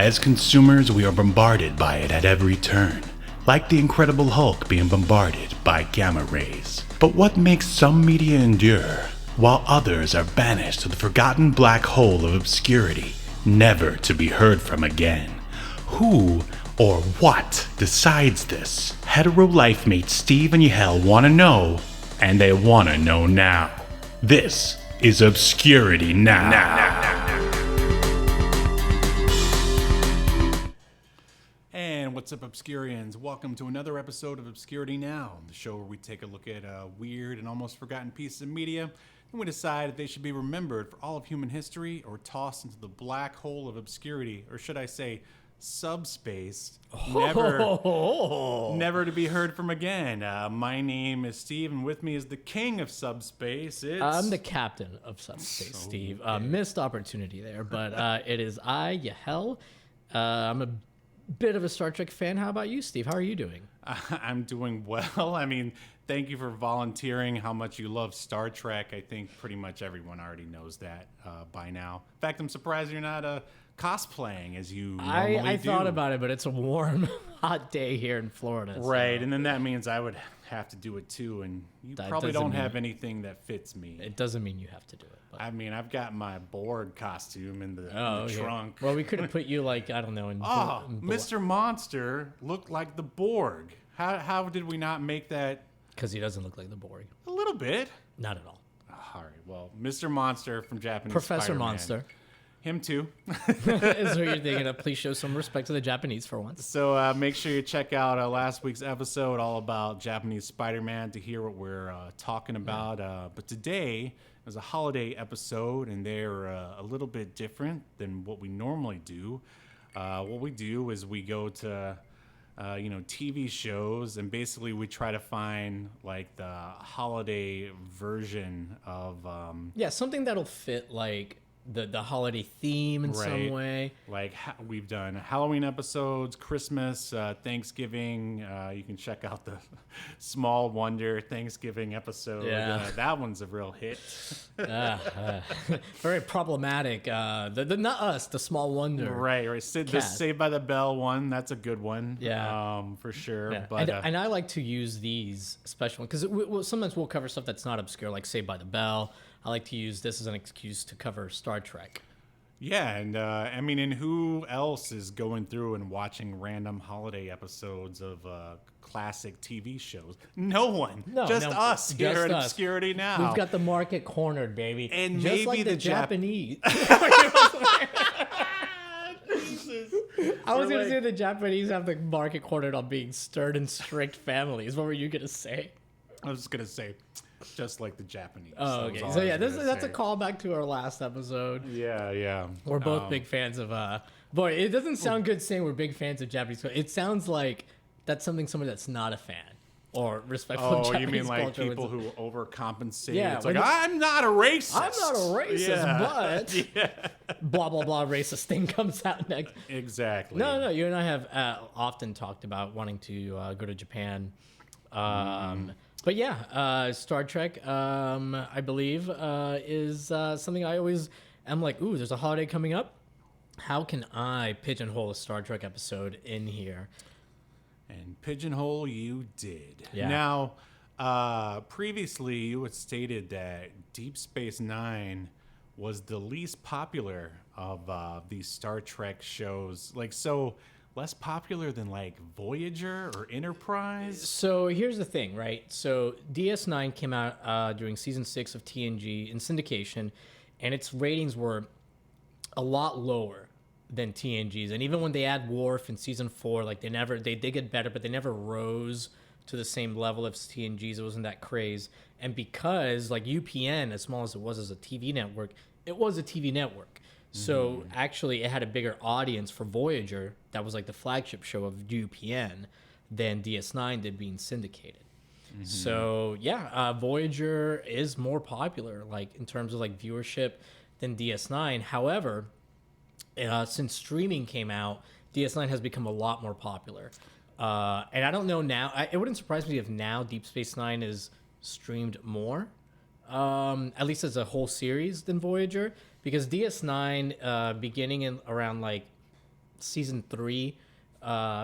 As consumers, we are bombarded by it at every turn, like the Incredible Hulk being bombarded by gamma rays. But what makes some media endure, while others are banished to the forgotten black hole of obscurity, never to be heard from again? Who or what decides this? Hetero life mates Steve and Yahel want to know, and they want to know now. This is Obscurity Now. And what's up, Obscurians? Welcome to another episode of Obscurity Now, the show where we take a look at weird and almost forgotten pieces of media, and we decide if they should be remembered for all of human history or tossed into the black hole of obscurity, or should I say, subspace, never to be heard from again. My name is Steve, and with me is the king of subspace. I'm the captain of subspace, Steve. Missed opportunity there, but it is I, Yahel. I'm a bit of a Star Trek fan. How about you, Steve? How are you doing? I'm doing well. I mean, thank you for volunteering how much you love Star Trek. I think pretty much everyone already knows that by now. In fact, I'm surprised you're not cosplaying as you normally do. I thought about it, but it's a warm, hot day here in Florida. Right, so. and then that means I would have to do it too, and you probably don't have anything that fits me. It doesn't mean you have to do it. But. I mean, I've got my Borg costume in the trunk. Well, we could have put you like, I don't know. Mr. Monster looked like the Borg. How did we not make that? Because he doesn't look like the Borg. A little bit. Not at all. All right, well, Mr. Monster from Japanese Professor Spider-Man. Monster. Him too. Is what you're thinking of. Please show some respect to the Japanese for once. So make sure you check out last week's episode all about Japanese Spider-Man to hear what we're talking about. But today is a holiday episode, and they're a little bit different than what we normally do. What we do is we go to TV shows, and basically we try to find like the holiday version of something that'll fit like the holiday theme in some way. Like we've done Halloween episodes, Christmas, Thanksgiving. You can check out the Small Wonder Thanksgiving episode. Yeah. That one's a real hit. Very problematic. Not us, the Small Wonder. Right. The Saved by the Bell one, that's a good one. Yeah. For sure. Yeah. But and I like to use these special because sometimes we'll cover stuff that's not obscure, like Saved by the Bell. I like to use this as an excuse to cover Star Trek. Yeah, and and who else is going through and watching random holiday episodes of classic TV shows? No one. Just us here at Obscurity Now. We've got the market cornered, baby. And just maybe like the Japanese. Jesus. I was going to say the Japanese have the market cornered on being stern and strict families. What were you going to say? I was just going to say, just like the Japanese. Oh, okay. So yeah, that's a callback to our last episode. Yeah. We're both big fans of boy, it doesn't sound good saying we're big fans of Japanese culture. It sounds like that's somebody that's not a fan or respectful of Japanese culture. You mean like people who overcompensate? Yeah, it's like, I'm not a racist. I'm not a racist, but blah, blah, blah racist thing comes out next. Exactly. No, you and I have often talked about wanting to go to Japan. But yeah, Star Trek, I believe, is something I always am like, ooh, there's a holiday coming up. How can I pigeonhole a Star Trek episode in here? And pigeonhole you did. Yeah. Now, previously you had stated that Deep Space Nine was the least popular of these Star Trek shows. Less popular than like Voyager or Enterprise? So here's the thing, right? So DS9 came out during season 6 of TNG in syndication, and its ratings were a lot lower than TNG's. And even when they add Worf in season 4, like they did get better, but they never rose to the same level as TNG's. It wasn't that craze. And because like UPN, as small as it was as a TV network, it was a TV network. So actually it had a bigger audience for Voyager, that was like the flagship show of UPN, than DS9 did being syndicated. So yeah, Voyager is more popular like in terms of like viewership than DS9. However, since streaming came out, DS9 has become a lot more popular. And I don't know now, it wouldn't surprise me if now Deep Space Nine is streamed more, at least as a whole series, than Voyager. Because DS9, beginning in around like season 3,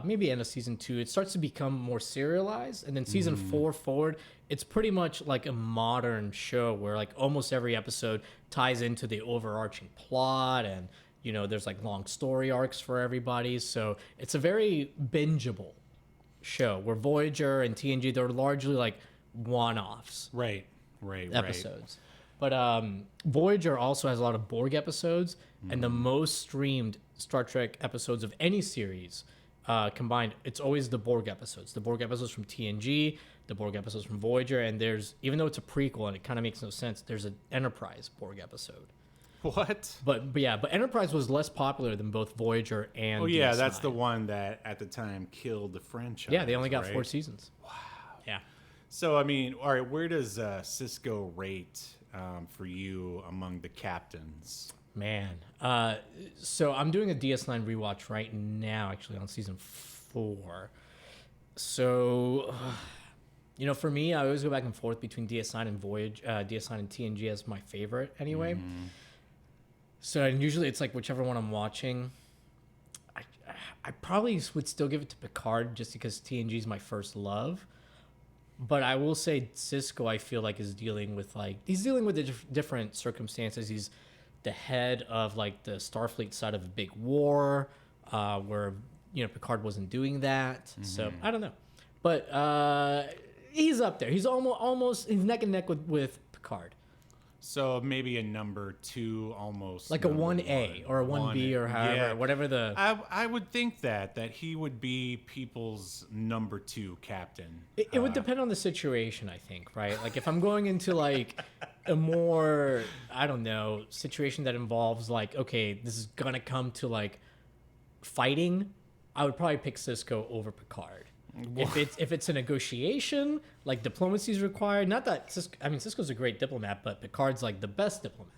maybe end of season 2, it starts to become more serialized, and then season 4 forward, it's pretty much like a modern show where like almost every episode ties into the overarching plot, and there's like long story arcs for everybody. So it's a very bingeable show, where Voyager and TNG, they're largely like one-offs Right. episodes. But Voyager also has a lot of Borg episodes, and the most streamed Star Trek episodes of any series combined, it's always the Borg episodes. The Borg episodes from TNG, the Borg episodes from Voyager, and there's, even though it's a prequel and it kind of makes no sense, there's an Enterprise Borg episode. What? But Enterprise was less popular than both Voyager and yeah, DS9. that's the one that at the time killed the franchise. Yeah, they only got right? 4 seasons. Wow. Yeah. So, I mean, all right, where does Cisco rate for you among the captains? Man. So I'm doing a DS9 rewatch right now, actually, on season 4. So, for me, I always go back and forth between DS9 and DS9 and TNG as my favorite anyway. So and usually it's like whichever one I'm watching. I probably would still give it to Picard just because TNG is my first love. But I will say Cisco, I feel like, is dealing with the different circumstances. He's the head of like the Starfleet side of a big war, where Picard wasn't doing that. So I don't know, but he's up there. He's almost he's neck and neck with Picard. So maybe a number 2, almost like a 1A or a 1B or however, whatever the. I would think that he would be people's number 2 captain. It would depend on the situation, I think, right? Like if I'm going into like a more, I don't know, situation that involves like, okay, this is gonna come to like fighting, I would probably pick Cisco over Picard. If it's a negotiation, like diplomacy is required. Not that Cisco's a great diplomat, but Picard's like the best diplomat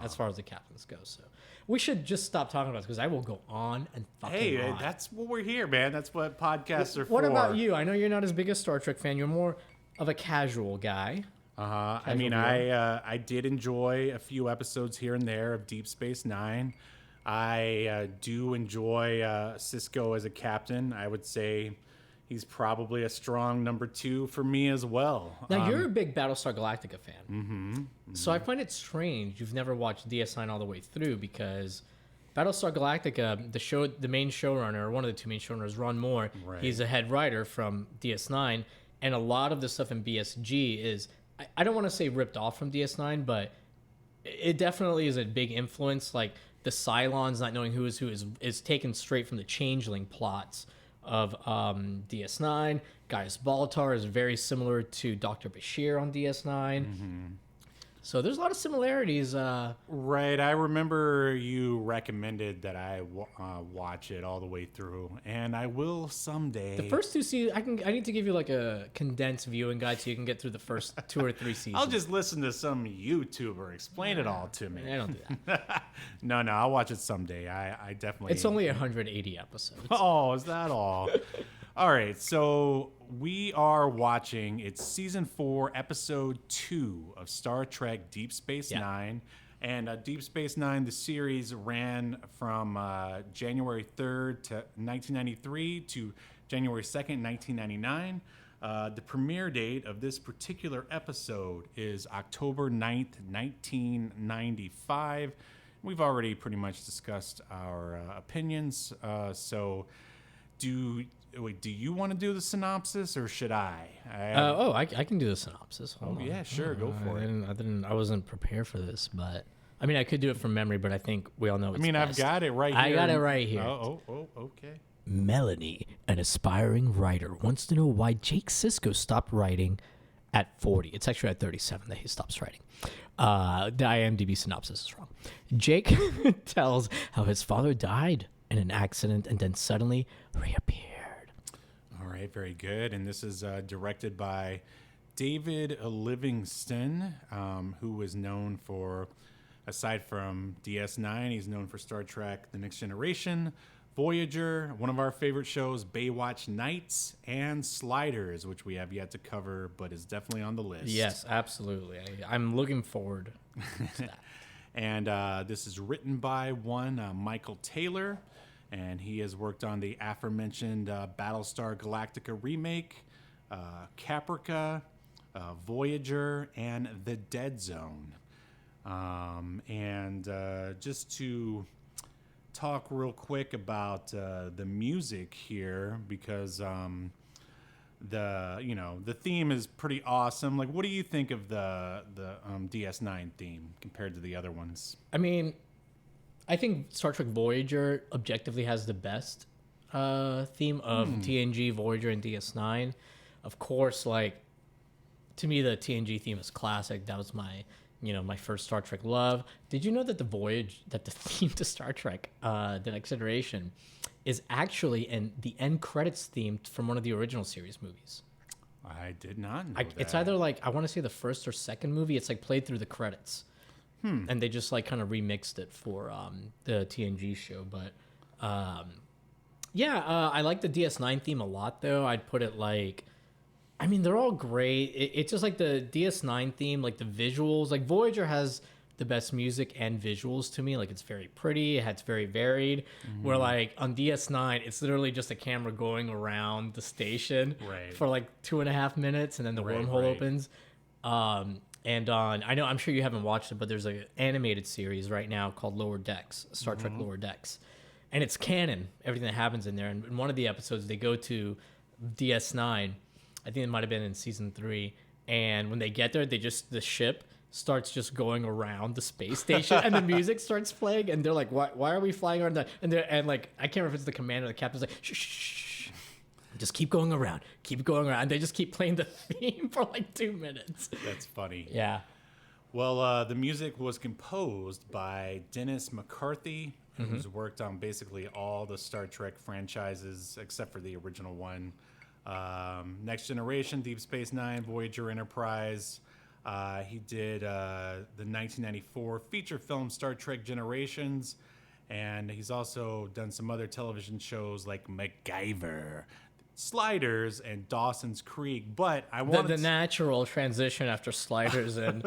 as far as the captains go. So we should just stop talking about this because I will go on and fucking on. That's what we're here, man. That's what podcasts are for. What about you? I know you're not as big a Star Trek fan. You're more of a casual guy. I mean, I did enjoy a few episodes here and there of Deep Space Nine. I do enjoy Cisco as a captain. I would say he's probably a strong number 2 for me as well. Now, you're a big Battlestar Galactica fan. So I find it strange you've never watched DS9 all the way through, because Battlestar Galactica, the main showrunner, or one of the 2 main showrunners, Ron Moore, he's a head writer from DS9, and a lot of the stuff in BSG is, I don't want to say ripped off from DS9, but it definitely is a big influence. Like the Cylons not knowing who is taken straight from the Changeling plots of DS9. Gaius Baltar is very similar to Dr. Bashir on DS9. So there's a lot of similarities. Right. I remember you recommended that I watch it all the way through, and I will someday. The first 2 seasons, I need to give you like a condensed viewing guide so you can get through the first 2 or 3 seasons. I'll just listen to some YouTuber explain it all to me. I don't do that. No, I'll watch it someday. I definitely. It's only 180 episodes. Oh, is that all? All right, so we are watching, it's season 4, episode 2 of Star Trek Deep Space Nine. And Deep Space Nine, the series ran from January 3rd to 1993 to January 2nd, 1999. The premiere date of this particular episode is October 9th, 1995. We've already pretty much discussed our opinions, so do you want to do the synopsis or should I? I can do the synopsis. Hold on. Yeah, sure, go for it. I wasn't prepared for this, but I mean, I could do it from memory, but I think we all know it's I've got it right here. I got it right here. Oh, okay. Melanie, an aspiring writer, wants to know why Jake Sisko stopped writing at 40. It's actually at 37 that he stops writing. The IMDb synopsis is wrong. Jake tells how his father died in an accident and then suddenly reappeared. All right, very good. And this is directed by David Livingston, who was known for, aside from DS9, he's known for Star Trek The Next Generation, Voyager, one of our favorite shows, Baywatch Nights, and Sliders, which we have yet to cover, but is definitely on the list. Yes, absolutely. I'm looking forward to that. And this is written by one Michael Taylor. and he has worked on the aforementioned Battlestar Galactica remake, Caprica, Voyager, and The Dead Zone. Just to talk real quick about the music here, because the theme is pretty awesome. Like, what do you think of the DS9 theme compared to the other ones? I mean, I think Star Trek Voyager objectively has the best theme of TNG, Voyager, and DS9. Of course, like, to me, the TNG theme is classic. That was my first Star Trek love. Did you know that the theme to Star Trek, The Next Generation, is actually the end credits theme from one of the original series movies? I did not know that. It's either like, I want to say the first or second movie. It's like played through the credits. And they just like kind of remixed it for the TNG show. But I like the DS9 theme a lot, though. I'd put it like, I mean, they're all great. It's just like the DS9 theme, like the visuals. Like Voyager has the best music and visuals to me. Like, it's very pretty. It's very varied. Where like on DS9, it's literally just a camera going around the station for like 2.5 minutes, and then the wormhole opens. I'm sure you haven't watched it, but there's an animated series right now called Lower Decks, Star Trek Lower Decks. And it's canon, everything that happens in there. And in one of the episodes, they go to DS9. I think it might have been in season 3. And when they get there, the ship starts just going around the space station, and the music starts playing. And they're like, why are we flying around that? And like, I can't remember if it's the commander or the captain's like, shh, shh, shh. Just keep going around. And they just keep playing the theme for like 2 minutes. That's funny. Yeah. Well, the music was composed by Dennis McCarthy, who's worked on basically all the Star Trek franchises except for the original one. Next Generation, Deep Space Nine, Voyager, Enterprise. He did the 1994 feature film Star Trek Generations, and he's also done some other television shows like MacGyver, Sliders, and Dawson's Creek. But I want the natural transition after Sliders and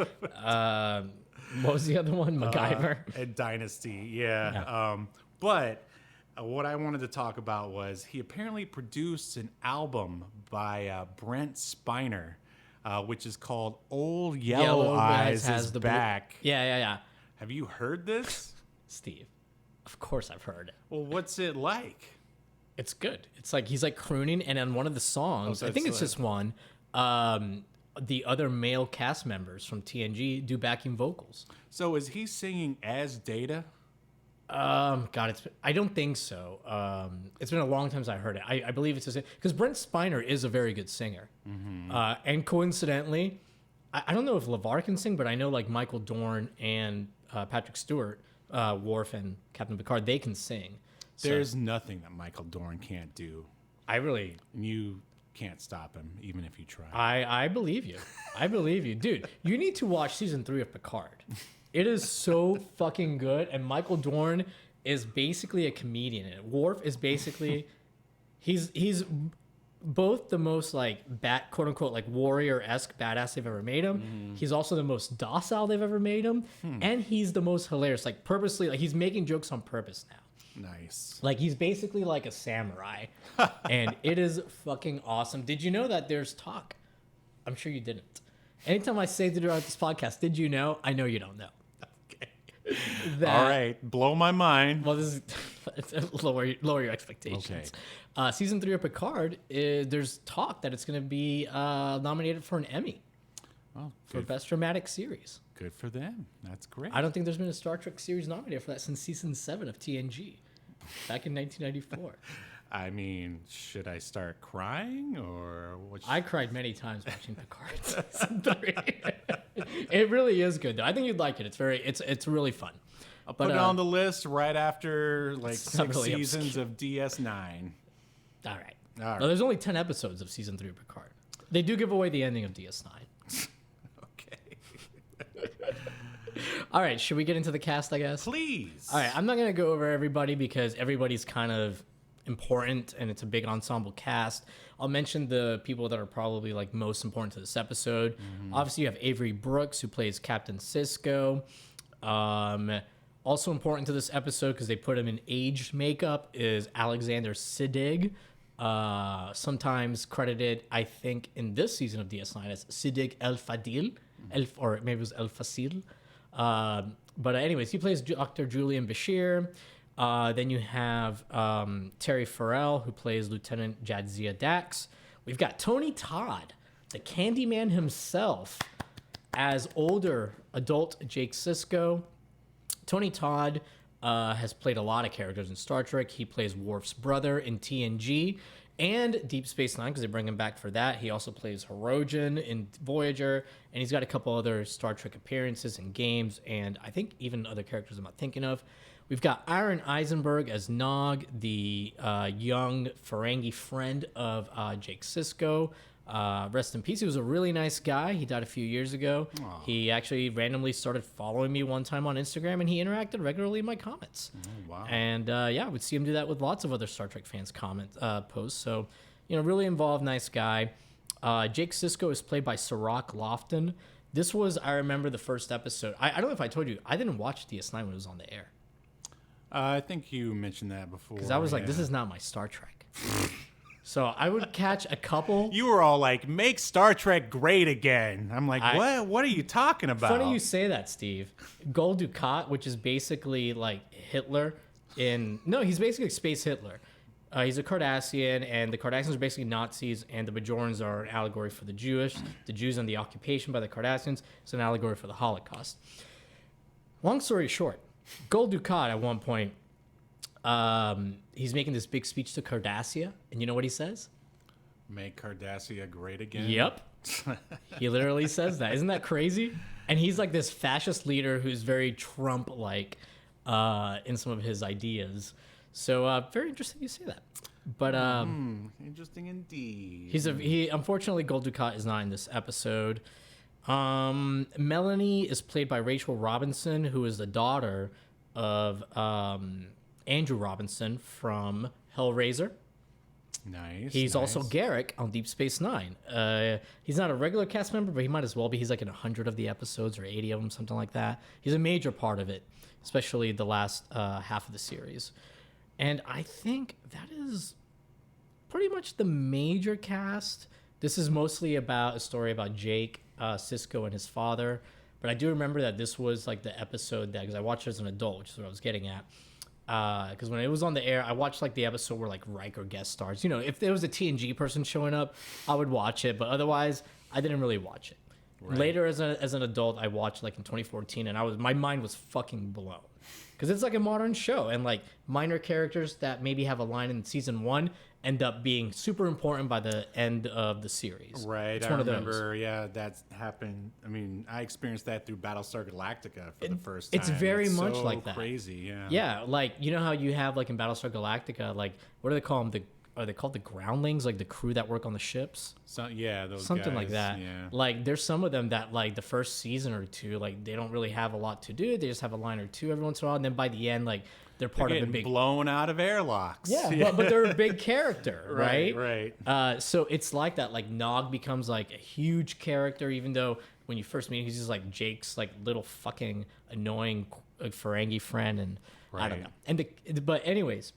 what was the other one? MacGyver and Dynasty. Yeah. But what I wanted to talk about was he apparently produced an album by Brent Spiner, which is called Old Yellow Eyes is Back. Yeah. Have you heard this? Steve, of course I've heard it. Well, what's it like? It's good. It's like he's like crooning, and on one of the songs, I think it's just one, the other male cast members from TNG do backing vocals. So is he singing as Data? God, I don't think so. It's been a long time since I heard it. I believe it's because Brent Spiner is a very good singer. And coincidentally, I don't know if LeVar can sing, but I know like Michael Dorn and Patrick Stewart, Worf and Captain Picard, they can sing. There's nothing that Michael Dorn can't do. You can't stop him, even if you try. I believe you. I believe you. Dude, you need to watch season 3 of Picard. It is so fucking good. And Michael Dorn is basically a comedian. And Worf is basically, he's both the most like quote unquote like warrior-esque badass they've ever made him. He's also the most docile they've ever made him. And he's the most hilarious. Like purposely, like he's making jokes on purpose now. Nice. Like he's basically like a samurai. And it is fucking awesome. Did you know that there's talk? I'm sure you didn't. Anytime I say throughout this podcast, did you know? I know you don't know. All right, blow my mind. Well, this is lower your expectations. Okay. Season 3 of Picard, there's talk that it's going to be nominated for an Emmy for Best Dramatic Series. Good for them. That's great. I don't think there's been a Star Trek series nominated for that since season 7 of TNG, back in 1994. I mean, should I start crying or what? I cried many times watching Picard season 3. It really is good though. I think you'd like it. It's really fun. I'll put it on the list right after like 6 really seasons of DS9. All right. Well, there's only 10 episodes of season 3 of Picard. They do give away the ending of DS9. Okay. All right. Should we get into the cast, I guess? Please. All right. I'm not going to go over everybody because everybody's kind of important and it's a big ensemble cast. I'll mention the people that are probably like most important to this episode. Obviously, you have Avery Brooks, who plays Captain Sisko. Also important to this episode because they put him in aged makeup is Alexander Siddig, sometimes credited, I think, in this season of DS9 as Siddig El Fadil, or maybe it was El Fasil. But anyways, he plays Dr. Julian Bashir. Then you have Terry Farrell, who plays Lieutenant Jadzia Dax. We've got Tony Todd, the Candyman himself, as older adult Jake Sisko. Tony Todd has played a lot of characters in Star Trek. He plays Worf's brother in TNG and Deep Space Nine because they bring him back for that. He also plays Hirogen in Voyager, and he's got a couple other Star Trek appearances in games, and I think even other characters I'm not thinking of. We've got Aaron Eisenberg as Nog, the young Ferengi friend of Jake Sisko. Rest in peace. He was a really nice guy. He died a few years ago. Aww. He actually randomly started following me one time on Instagram, and he interacted regularly in my comments. Oh, wow. And I would see him do that with lots of other Star Trek fans' posts. So, really involved, nice guy. Jake Sisko is played by Sirach Lofton. This was, I remember the first episode. I don't know if I told you, I didn't watch DS9 when it was on the air. I think you mentioned that before. Because I was like, this is not my Star Trek. So I would catch a couple. You were all like, make Star Trek great again. I'm like, what? What are you talking about? Funny you say that, Steve. Gul Dukat, which is basically like Hitler he's basically Space Hitler. He's a Cardassian, and the Cardassians are basically Nazis, and the Bajorans are an allegory for the Jews and the occupation by the Cardassians. It's an allegory for the Holocaust. Long story short, Gul Dukat at one point, he's making this big speech to Cardassia, and you know what he says? Make Cardassia great again? Yep. He literally says that. Isn't that crazy? And he's like this fascist leader who's very Trump-like in some of his ideas. So very interesting you say that. But interesting indeed. He unfortunately, Gul Dukat is not in this episode. Melanie is played by Rachel Robinson, who is the daughter of Andrew Robinson from Hellraiser. Nice. He's also Garrick on Deep Space Nine. He's not a regular cast member, but he might as well be. He's like in 100 of the episodes or 80 of them, something like that. He's a major part of it, especially the last half of the series. And I think that is pretty much the major cast. This is mostly about a story about Jake Sisko and his father. But I do remember that this was like the episode that, because I watched it as an adult, which is what I was getting at. Because when it was on the air, I watched like the episode where like Riker guest stars. If there was a TNG person showing up, I would watch it. But otherwise, I didn't really watch it. Right. Later, as an adult, I watched like in 2014, and my mind was fucking blown. Because it's like a modern show, and like minor characters that maybe have a line in season 1 end up being super important by the end of the series. Right. I remember, that's happened. I mean, I experienced that through Battlestar Galactica for the first time. It's very much so like that. Crazy, yeah. Yeah, like, you know how you have, like, in Battlestar Galactica, like, what do they call them? Are they called the groundlings, like the crew that work on the ships? Those something guys, like that. Yeah. Like, there's some of them that, like, the first season or two, like, they don't really have a lot to do. They just have a line or two every once in a while, and then by the end, like, they're part of a big blown out of airlocks. Yeah, but they're a big character, right? Right. So it's like that. Like, Nog becomes like a huge character, even though when you first meet him, he's just like Jake's like little fucking annoying Ferengi friend, and I don't know. But anyways,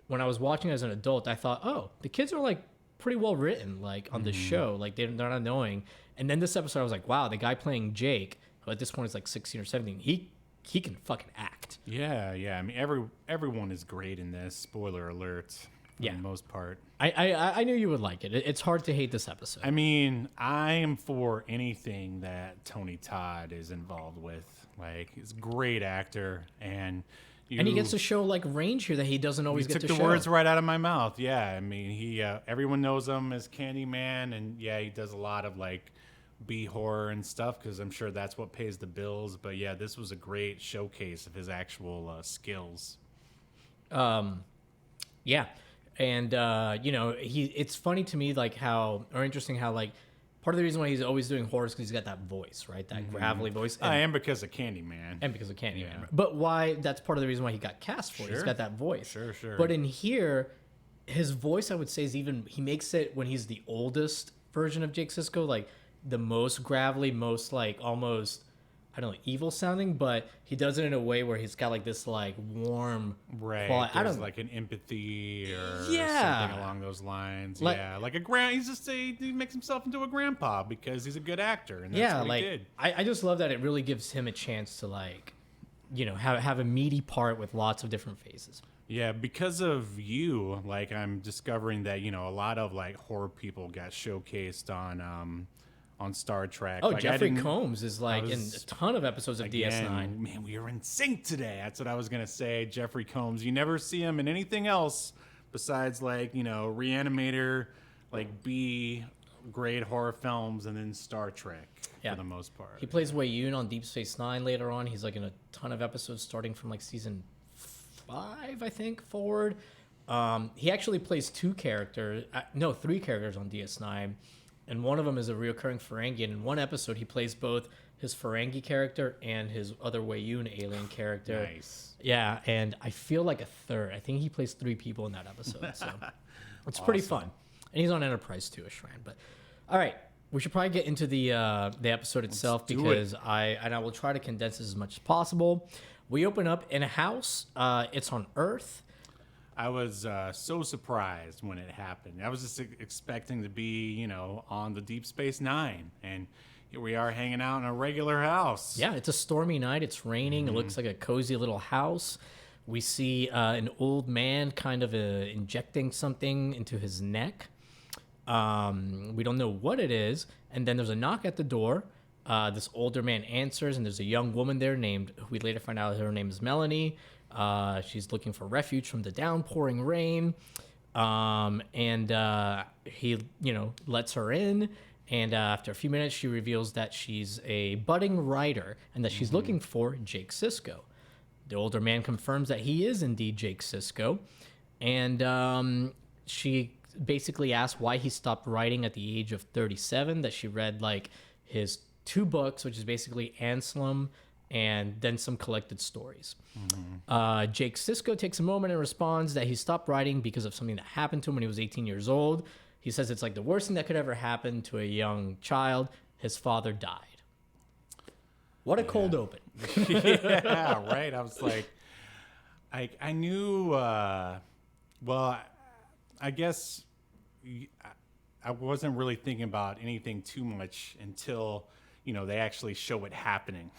when I was watching as an adult, I thought, oh, the kids are like pretty well written, like on the show, like they're not annoying. And then this episode, I was like, wow, the guy playing Jake, who at this point is like 16 or 17, he can fucking act. Yeah. I mean, everyone is great in this. Spoiler alert. For the most part. I knew you would like it. It's hard to hate this episode. I mean, I am for anything that Tony Todd is involved with. Like, he's a great actor, and he gets to show like range here that he doesn't always get to show. Took the words right out of my mouth. Yeah, I mean, he everyone knows him as Candyman, and he does a lot of like B horror and stuff because I'm sure that's what pays the bills. But yeah, this was a great showcase of his actual skills. Yeah, and it's funny to me like interesting how like part of the reason why he's always doing horror is because he's got that voice, right? That gravelly voice. And because of Candyman. Yeah. But why? That's part of the reason why he got cast for it. He's got that voice. Sure. But in here, his voice, I would say, is even he makes it when he's the oldest version of Jake Sisko, like the most gravelly, most like almost I don't know, evil sounding, but he does it in a way where he's got like this like warm Right. quality. I There's don't like an empathy or Yeah. something along those lines. Like- yeah. Like he makes himself into a grandpa because he's a good actor. And that's yeah, what like he did. I just love that it really gives him a chance to like, you know, have a meaty part with lots of different phases. Yeah, because of you, like I'm discovering that, a lot of like horror people got showcased on Star Trek. Oh, like, Jeffrey I didn't- Combs is like in a ton of episodes of DS9. Again, man, we are in sync today. That's what I was gonna say. Jeffrey Combs. You never see him in anything else besides like Reanimator, like B grade horror films, and then Star Trek Yeah. for the most part. He plays Wei Yun on Deep Space Nine later on. He's like in a ton of episodes starting from like season 5, I think, forward. He actually plays three characters on DS9, and one of them is a recurring Ferengi. And in one episode, he plays both his Ferengi character and his other Wei Yun alien character. Nice. Yeah, and I feel like a third. I think he plays 3 people in that episode, so it's pretty fun. And he's on Enterprise too, Ashran. But all right, we should probably get into the episode itself do because I will try to condense this as much as possible. We open up in a house. It's on Earth. I was so surprised when it happened. I was just expecting to be, on the Deep Space Nine, and here we are hanging out in a regular house. Yeah, it's a stormy night. It's raining. It looks like a cozy little house. We see an old man kind of injecting something into his neck. We don't know what it is. And then there's a knock at the door. This older man answers, and there's a young woman there named, who we later find out her name is Melanie. She's looking for refuge from the downpouring rain. He, lets her in. And after a few minutes, she reveals that she's a budding writer and that she's looking for Jake Sisko. The older man confirms that he is indeed Jake Sisko. And she basically asks why he stopped writing at the age of 37, that she read like his 2 books, which is basically Anselm and then some collected stories. Jake Sisko takes a moment and responds that he stopped writing because of something that happened to him when he was 18 years old. He says it's like the worst thing that could ever happen to a young child. His father died. What a cold open. Yeah, right. I was like, I knew, well, I guess I wasn't really thinking about anything too much until, they actually show it happening.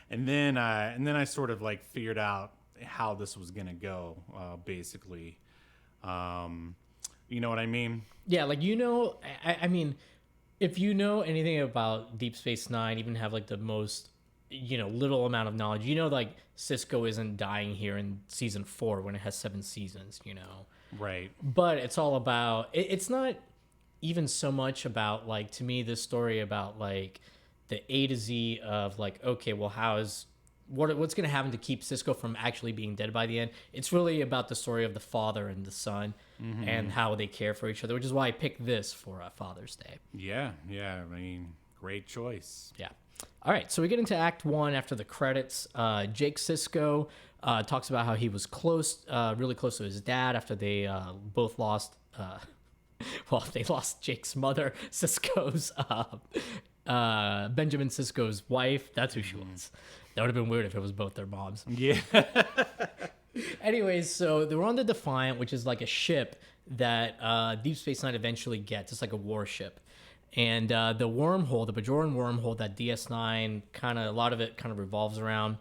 and then I sort of like figured out how this was going to go, basically. You know what I mean? Yeah, like, I mean, if you know anything about Deep Space Nine, even have like the most, little amount of knowledge, like Sisko isn't dying here in season 4 when it has 7 seasons, Right. But it's all about, it's not even so much about like, to me, this story about like the A to Z of like, okay, well, what's going to happen to keep Sisko from actually being dead by the end? It's really about the story of the father and the son and how they care for each other, which is why I picked this for Father's Day. Yeah. I mean, great choice. Yeah. All right, so we get into Act 1 after the credits. Jake Sisko talks about how he was really close to his dad after they both lost... they lost Jake's mother, Sisko's... Benjamin Sisko's wife. That's who she was. That would have been weird if it was both their moms. Yeah. Anyways, so they were on the Defiant, which is like a ship that Deep Space Nine eventually gets. It's like a warship. And the wormhole, the Bajoran wormhole that DS9 a lot of it kind of revolves around,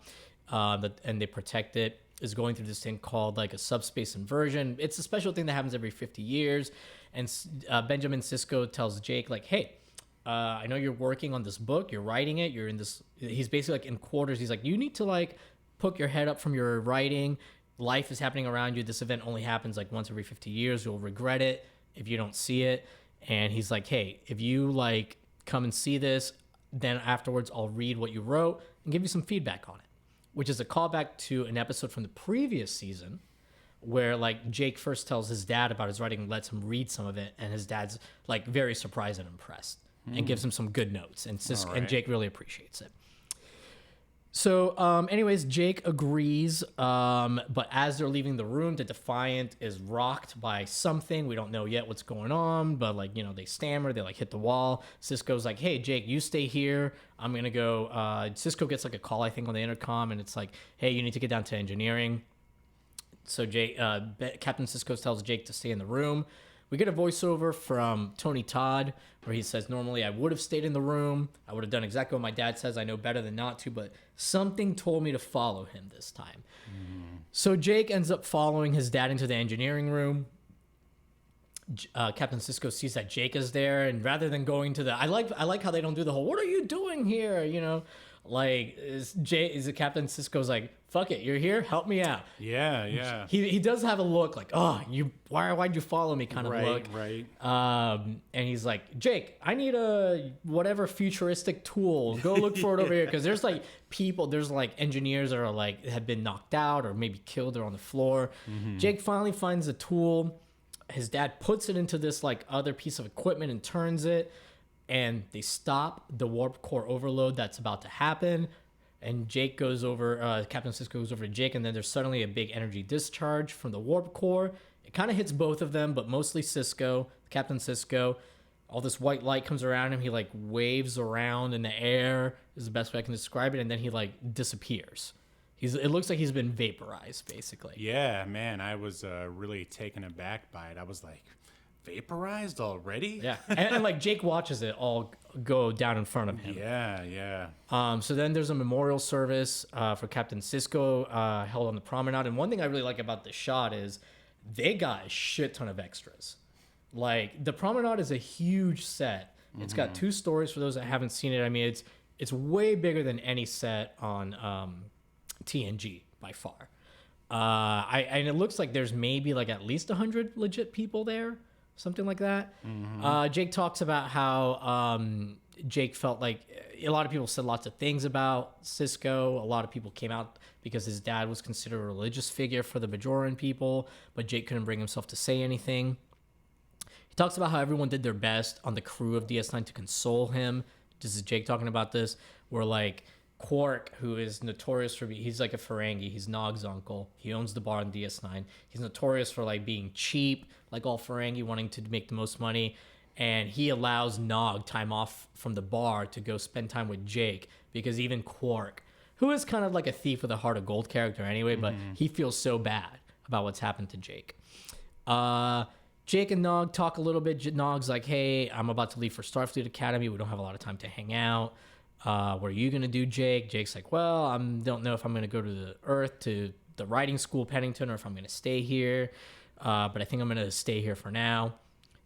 and they protect it, is going through this thing called like a subspace inversion. It's a special thing that happens every 50 years. And Benjamin Sisko tells Jake, like, hey, I know you're working on this book, you're writing it, you're in this, he's basically like in quarters. He's like, you need to like poke your head up from your writing. Life is happening around you. This event only happens like once every 50 years. You'll regret it if you don't see it. And he's like, hey, if you like come and see this, then afterwards I'll read what you wrote and give you some feedback on it, which is a callback to an episode from the previous season where like Jake first tells his dad about his writing and lets him read some of it. And his dad's like very surprised and impressed and gives him some good notes. And All right. and Jake really appreciates it. So, anyways, Jake agrees. But as they're leaving the room, the Defiant is rocked by something. We don't know yet what's going on, but like, they stammer, they like hit the wall. Cisco's like, hey, Jake, you stay here. I'm going to go. Cisco gets like a call, I think, on the intercom, and it's like, hey, you need to get down to engineering. So Captain Cisco tells Jake to stay in the room. We get a voiceover from Tony Todd where he says, normally I would have stayed in the room. I would have done exactly what my dad says. I know better than not to, but something told me to follow him this time. So Jake ends up following his dad into the engineering room. Captain Cisco sees that Jake is there, and rather than going to the, I like how they don't do the whole, what are you doing here? Like Captain Cisco's like, fuck it, you're here, help me out. Yeah. He does have a look like, why'd you follow me kind of look. Right. And he's like, Jake, I need a whatever futuristic tool. Go look for it over here. Because there's like people, there's like engineers that are like, have been knocked out or maybe killed or on the floor. Jake finally finds a tool. His dad puts it into this like other piece of equipment and turns it. And they stop the warp core overload that's about to happen. And Jake goes over, Captain Cisco goes over to Jake, and then there's suddenly a big energy discharge from the warp core. It kind of hits both of them, but mostly Cisco, Captain Cisco. All this white light comes around him. He like waves around in the air is the best way I can describe it. And then he like disappears. It looks like he's been vaporized, basically. Yeah, man, I was really taken aback by it. I was like, vaporized already? Yeah, and like Jake watches it all go down in front of him. Yeah. So then there's a memorial service for Captain Cisco held on the promenade. And one thing I really like about this shot is they got a shit ton of extras. Like the promenade is a huge set. It's got 2 stories for those that haven't seen it. I mean, it's way bigger than any set on TNG by far. And it looks like there's maybe like at least 100 legit people there. Something like that. Jake talks about how Jake felt like a lot of people said lots of things about Cisco. A lot of people came out because his dad was considered a religious figure for the Bajoran people, but Jake couldn't bring himself to say anything. He talks about how everyone did their best on the crew of DS9 to console him. This is Jake talking about this, where like Quark, who is notorious for he's like a Ferengi, he's Nog's uncle. He owns the bar on DS9. He's notorious for like being cheap, like all Ferengi, wanting to make the most money. And he allows Nog time off from the bar to go spend time with Jake, because even Quark, who is kind of like a thief with a heart of gold character anyway, but he feels so bad about what's happened to Jake. Jake and Nog talk a little bit. Nog's like, hey, I'm about to leave for Starfleet Academy. We don't have a lot of time to hang out. What are you going to do, Jake? Jake's like, well, I don't know if I'm going to go to the Earth, to the writing school, Pennington, or if I'm going to stay here. But I think I'm going to stay here for now.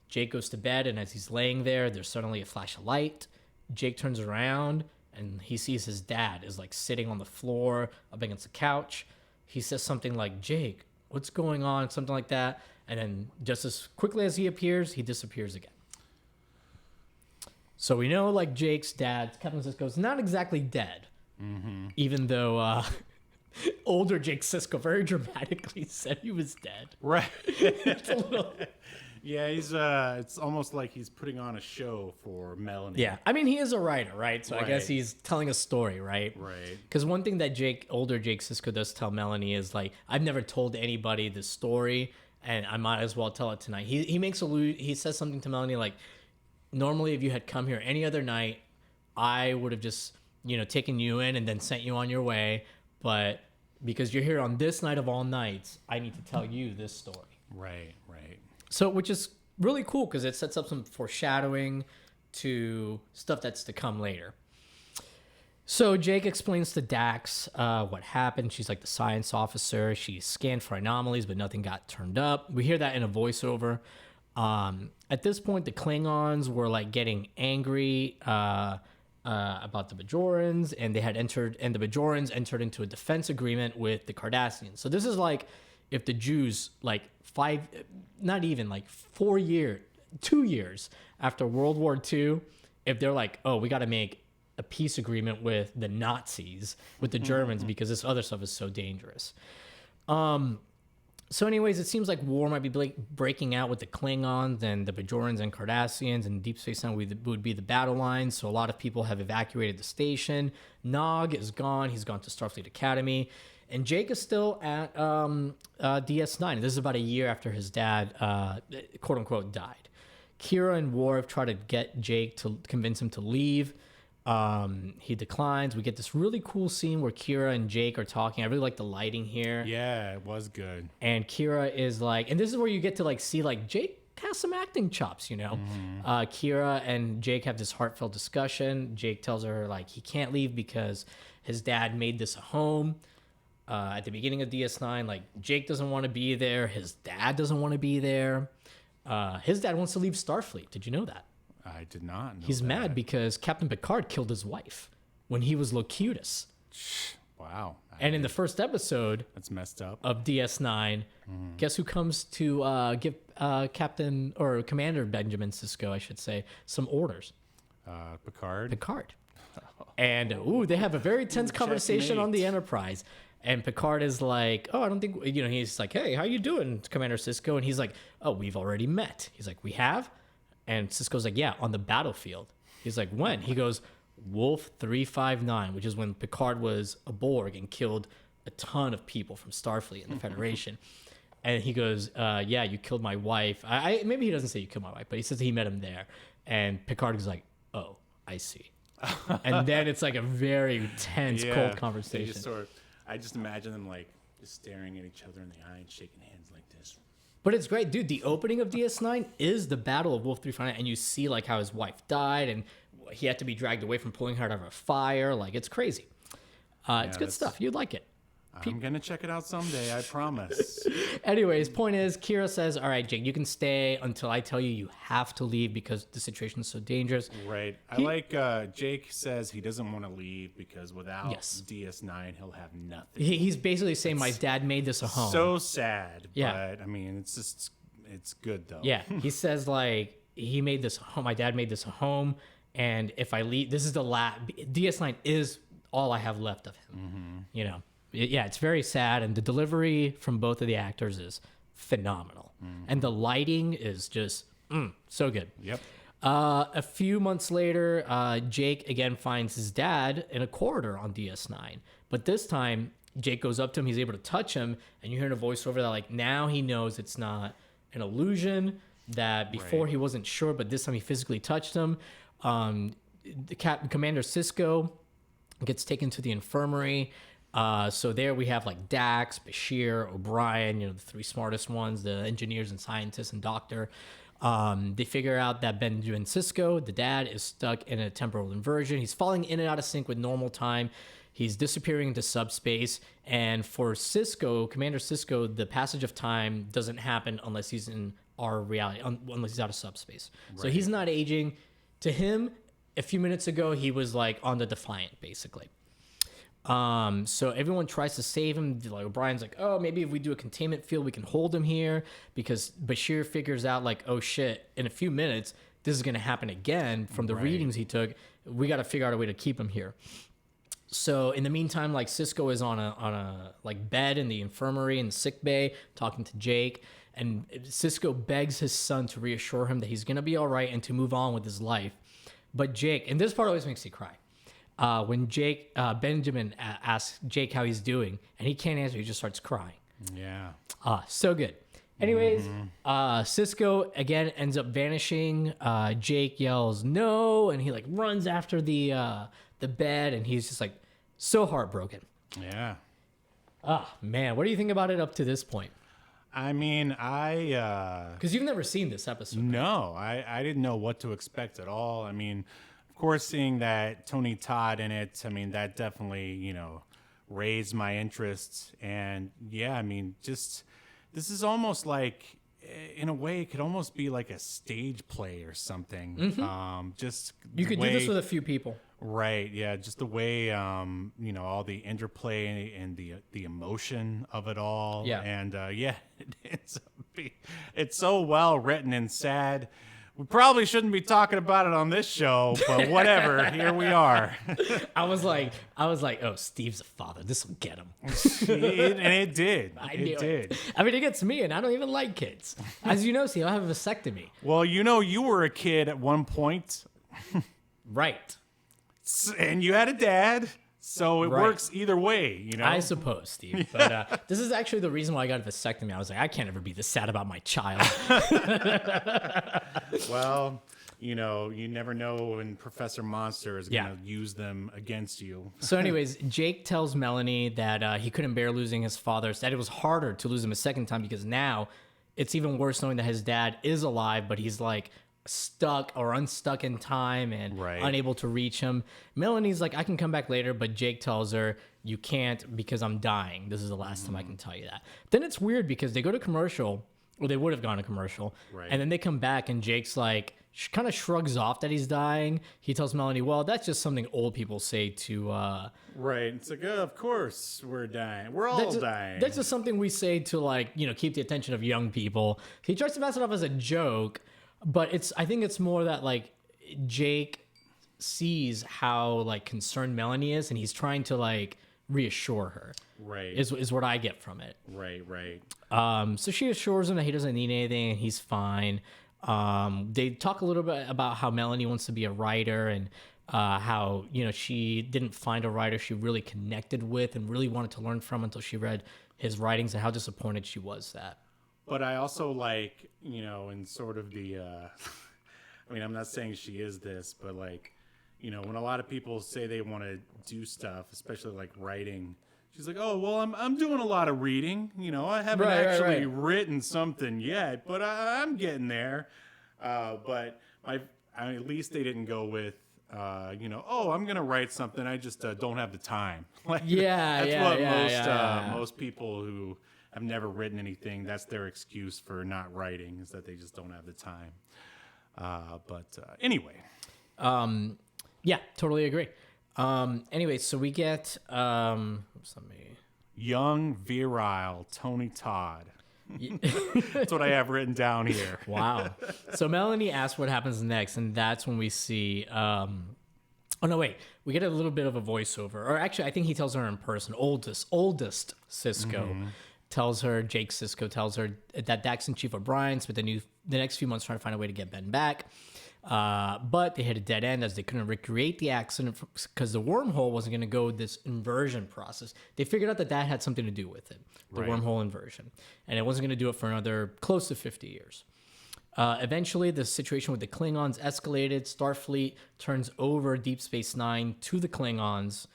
Jake goes to bed, and as he's laying there, there's suddenly a flash of light. Jake turns around, and he sees his dad is like sitting on the floor up against the couch. He says something like, Jake, what's going on? Something like that. And then just as quickly as he appears, he disappears again. So we know, like, Jake's dad, Captain Cisco's not exactly dead, even though older Jake Sisko very dramatically said he was dead. Right. It's a little... Yeah, he's it's almost like he's putting on a show for Melanie. Yeah, I mean, he is a writer, right? So I guess he's telling a story, right? Right. Because one thing that older Jake Sisko does tell Melanie is, like, I've never told anybody this story, and I might as well tell it tonight. He says something to Melanie like, normally, if you had come here any other night, I would have just, taken you in and then sent you on your way. But because you're here on this night of all nights, I need to tell you this story. Right. So, which is really cool because it sets up some foreshadowing to stuff that's to come later. So Jake explains to Dax what happened. She's like the science officer. She scanned for anomalies, but nothing got turned up. We hear that in a voiceover. At this point, the Klingons were like getting angry about the Bajorans, and the Bajorans entered into a defense agreement with the Cardassians. So this is like if the Jews, like 2 years after World War II, if they're like, oh, we got to make a peace agreement with the Nazis, with the Germans, because this other stuff is so dangerous. So, anyways, it seems like war might be breaking out with the Klingons and the Bajorans and Cardassians, and Deep Space Nine would be the battle lines. So, a lot of people have evacuated the station. Nog is gone. He's gone to Starfleet Academy. And Jake is still at DS9. This is about a year after his dad, quote unquote, died. Kira and Worf try to get Jake to convince him to leave. He declines. We get this really cool scene where Kira and Jake are talking. I really like the lighting here. Yeah, it was good. And Kira is like, and this is where you get to like see like Jake has some acting chops, you know. Kira and Jake have this heartfelt discussion. Jake tells her like he can't leave because his dad made this a home. At the beginning of DS9, like Jake doesn't want to be there. His dad doesn't want to be there. His dad wants to leave Starfleet. Did you know that? I did not know He's that. mad because Captain Picard killed his wife when he was Locutus. Wow. And in the first episode That's messed up. of DS9, guess who comes to give Captain or Commander Benjamin Sisko, I should say, some orders? Picard. Picard. And they have a very tense conversation on the Enterprise. And Picard is like, oh, I don't think, he's like, hey, how you doing, Commander Sisko? And he's like, oh, we've already met. He's like, we have? And Sisko's like, yeah, on the battlefield. He's like, when? He goes, Wolf 359, which is when Picard was a Borg and killed a ton of people from Starfleet and the Federation. And he goes, yeah, you killed my wife. Maybe he doesn't say you killed my wife, but he says he met him there. And Picard is like, oh, I see. And then it's like a very tense, cold conversation. I just imagine them like just staring at each other in the eye and shaking hands like this. But it's great, dude. The opening of DS9 is the Battle of Wolf 359, and you see like how his wife died, and he had to be dragged away from pulling her out of a fire. Like, it's crazy. It's good stuff. You'd like it. I'm gonna check it out someday. I promise. Anyways, point is, Kira says, "All right, Jake, you can stay until I tell you have to leave because the situation is so dangerous." Right. I like Jake says he doesn't want to leave because without DS9 he'll have nothing. He's basically saying, "My dad made this a home." So sad. Yeah. But I mean, it's good though. Yeah. He says like he made this home. My dad made this a home, and if I leave, this is the last. DS9 is all I have left of him. You know. Yeah, it's very sad, and the delivery from both of the actors is phenomenal, and the lighting is just so good. Yep. A few months later, Jake again finds his dad in a corridor on DS9, but this time Jake goes up to him. He's able to touch him, and you hear in a voiceover that like now he knows it's not an illusion. That before he wasn't sure, but this time he physically touched him. Commander Sisko gets taken to the infirmary. So there we have like Dax, Bashir, O'Brien, the three smartest ones, the engineers and scientists and doctor. They figure out that Benjamin Sisko, the dad, is stuck in a temporal inversion. He's falling in and out of sync with normal time. He's disappearing into subspace. And for Sisko, Commander Sisko, the passage of time doesn't happen unless he's in our reality, unless he's out of subspace. Right. So he's not aging. To him, a few minutes ago, he was like on the Defiant, basically. So everyone tries to save him. Like O'Brien's like, oh, maybe if we do a containment field, we can hold him here, because Bashir figures out like, oh shit, in a few minutes, this is going to happen again from the readings he took. We got to figure out a way to keep him here. So in the meantime, like Sisko is on a like bed in the infirmary in the sick bay talking to Jake, and Sisko begs his son to reassure him that he's going to be all right and to move on with his life. But Jake, and this part always makes me cry. When Benjamin asks Jake how he's doing, and he can't answer, he just starts crying. Yeah. So good. Anyways, Sisko again ends up vanishing. Jake yells no, and he like runs after the bed, and he's just like so heartbroken. Yeah. Man, what do you think about it up to this point? I mean, because you've never seen this episode. No, I didn't know what to expect at all. I mean, of course, seeing that Tony Todd in it, I mean, that definitely, raised my interest. And yeah, I mean, just this is almost like, in a way, it could almost be like a stage play or something. Just you could do this with a few people, right? Yeah, just the way all the interplay and the emotion of it all. Yeah, and it's so well written and sad. We probably shouldn't be talking about it on this show, but whatever. Here we are. I was like, oh, Steve's a father. This will get him. And it did. It did. I mean, it gets me, and I don't even like kids. As you know, Steve, I have a vasectomy. Well, you were a kid at one point. Right. And you had a dad. So it works either way, I suppose, Steve. But this is actually the reason why I got a vasectomy. I was like, I can't ever be this sad about my child. Well, you never know when Professor Monster is going to use them against you. So anyways, Jake tells Melanie that he couldn't bear losing his father. That it was harder to lose him a second time because now it's even worse knowing that his dad is alive, but he's like stuck or unstuck in time and unable to reach him. Melanie's like, I can come back later, but Jake tells her, you can't because I'm dying. This is the last time I can tell you that. Then it's weird because they go to commercial, or they would have gone to commercial, and then they come back and Jake's like, kind of shrugs off that he's dying. He tells Melanie, well, that's just something old people say to... Right. It's like, of course we're dying. We're all dying. That's just something we say to, like, keep the attention of young people. He tries to pass it off as a joke, but I think it's more that, like, Jake sees how, like, concerned Melanie is, and he's trying to, like, reassure her. Right. Is what I get from it. Right. So she assures him that he doesn't need anything and he's fine. They talk a little bit about how Melanie wants to be a writer and how, she didn't find a writer she really connected with and really wanted to learn from until she read his writings, and how disappointed she was that. But I also like, in sort of the, I mean, I'm not saying she is this, but like, when a lot of people say they want to do stuff, especially like writing, she's like, oh, well, I'm doing a lot of reading. I haven't actually written something yet, but I'm getting there. But at least they didn't go with, oh, I'm going to write something. I just don't have the time. Like, that's what most people who have never written anything, that's their excuse for not writing, is that they just don't have the time. But anyway. Yeah, totally agree. Anyway, so we get young, virile Tony Todd. That's what I have written down here. Wow. So Melanie asks what happens next, and that's when we see... we get a little bit of a voiceover. Or actually, I think he tells her in person. Oldest Cisco tells her, Jake Cisco tells her that Dax and Chief O'Brien spent the next few months trying to find a way to get Ben back. But they hit a dead end as they couldn't recreate the accident because the wormhole wasn't going to go this inversion process. They figured out that had something to do with it, the wormhole inversion. And it wasn't going to do it for another close to 50 years. Eventually, the situation with the Klingons escalated. Starfleet turns over Deep Space Nine to the Klingons.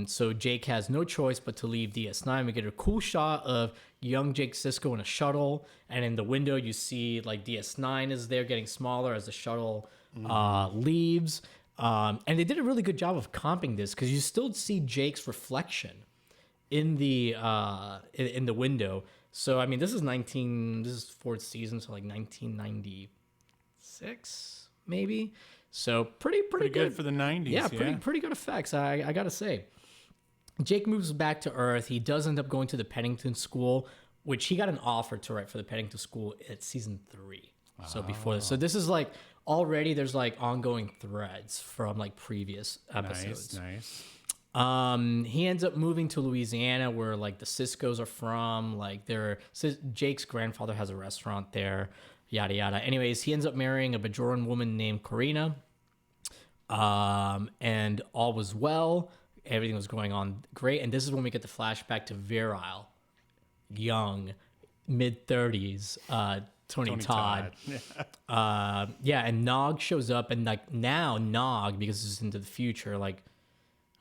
So Jake has no choice but to leave DS9. We get a cool shot of young Jake Sisko in a shuttle, and in the window you see like DS9 is there getting smaller as the shuttle leaves. And they did a really good job of comping this because you still see Jake's reflection in the window. So I mean, this is fourth season, so like 1996 maybe. So pretty good for the 90s. Yeah, pretty good effects, I gotta say. Jake moves back to Earth. He does end up going to the Pennington School, which he got an offer to write for the Pennington School at season 3. So before this. So this is like already there's like ongoing threads from like previous episodes. Nice. He ends up moving to Louisiana where like the Ciscos are from. Like Jake's grandfather has a restaurant there. Yada yada. Anyways, he ends up marrying a Bajoran woman named Corina. And all was well. Everything was going on great. And this is when we get the flashback to virile, young, mid-30s Tony Todd. And Nog shows up. And like now Nog, because this is into the future, like,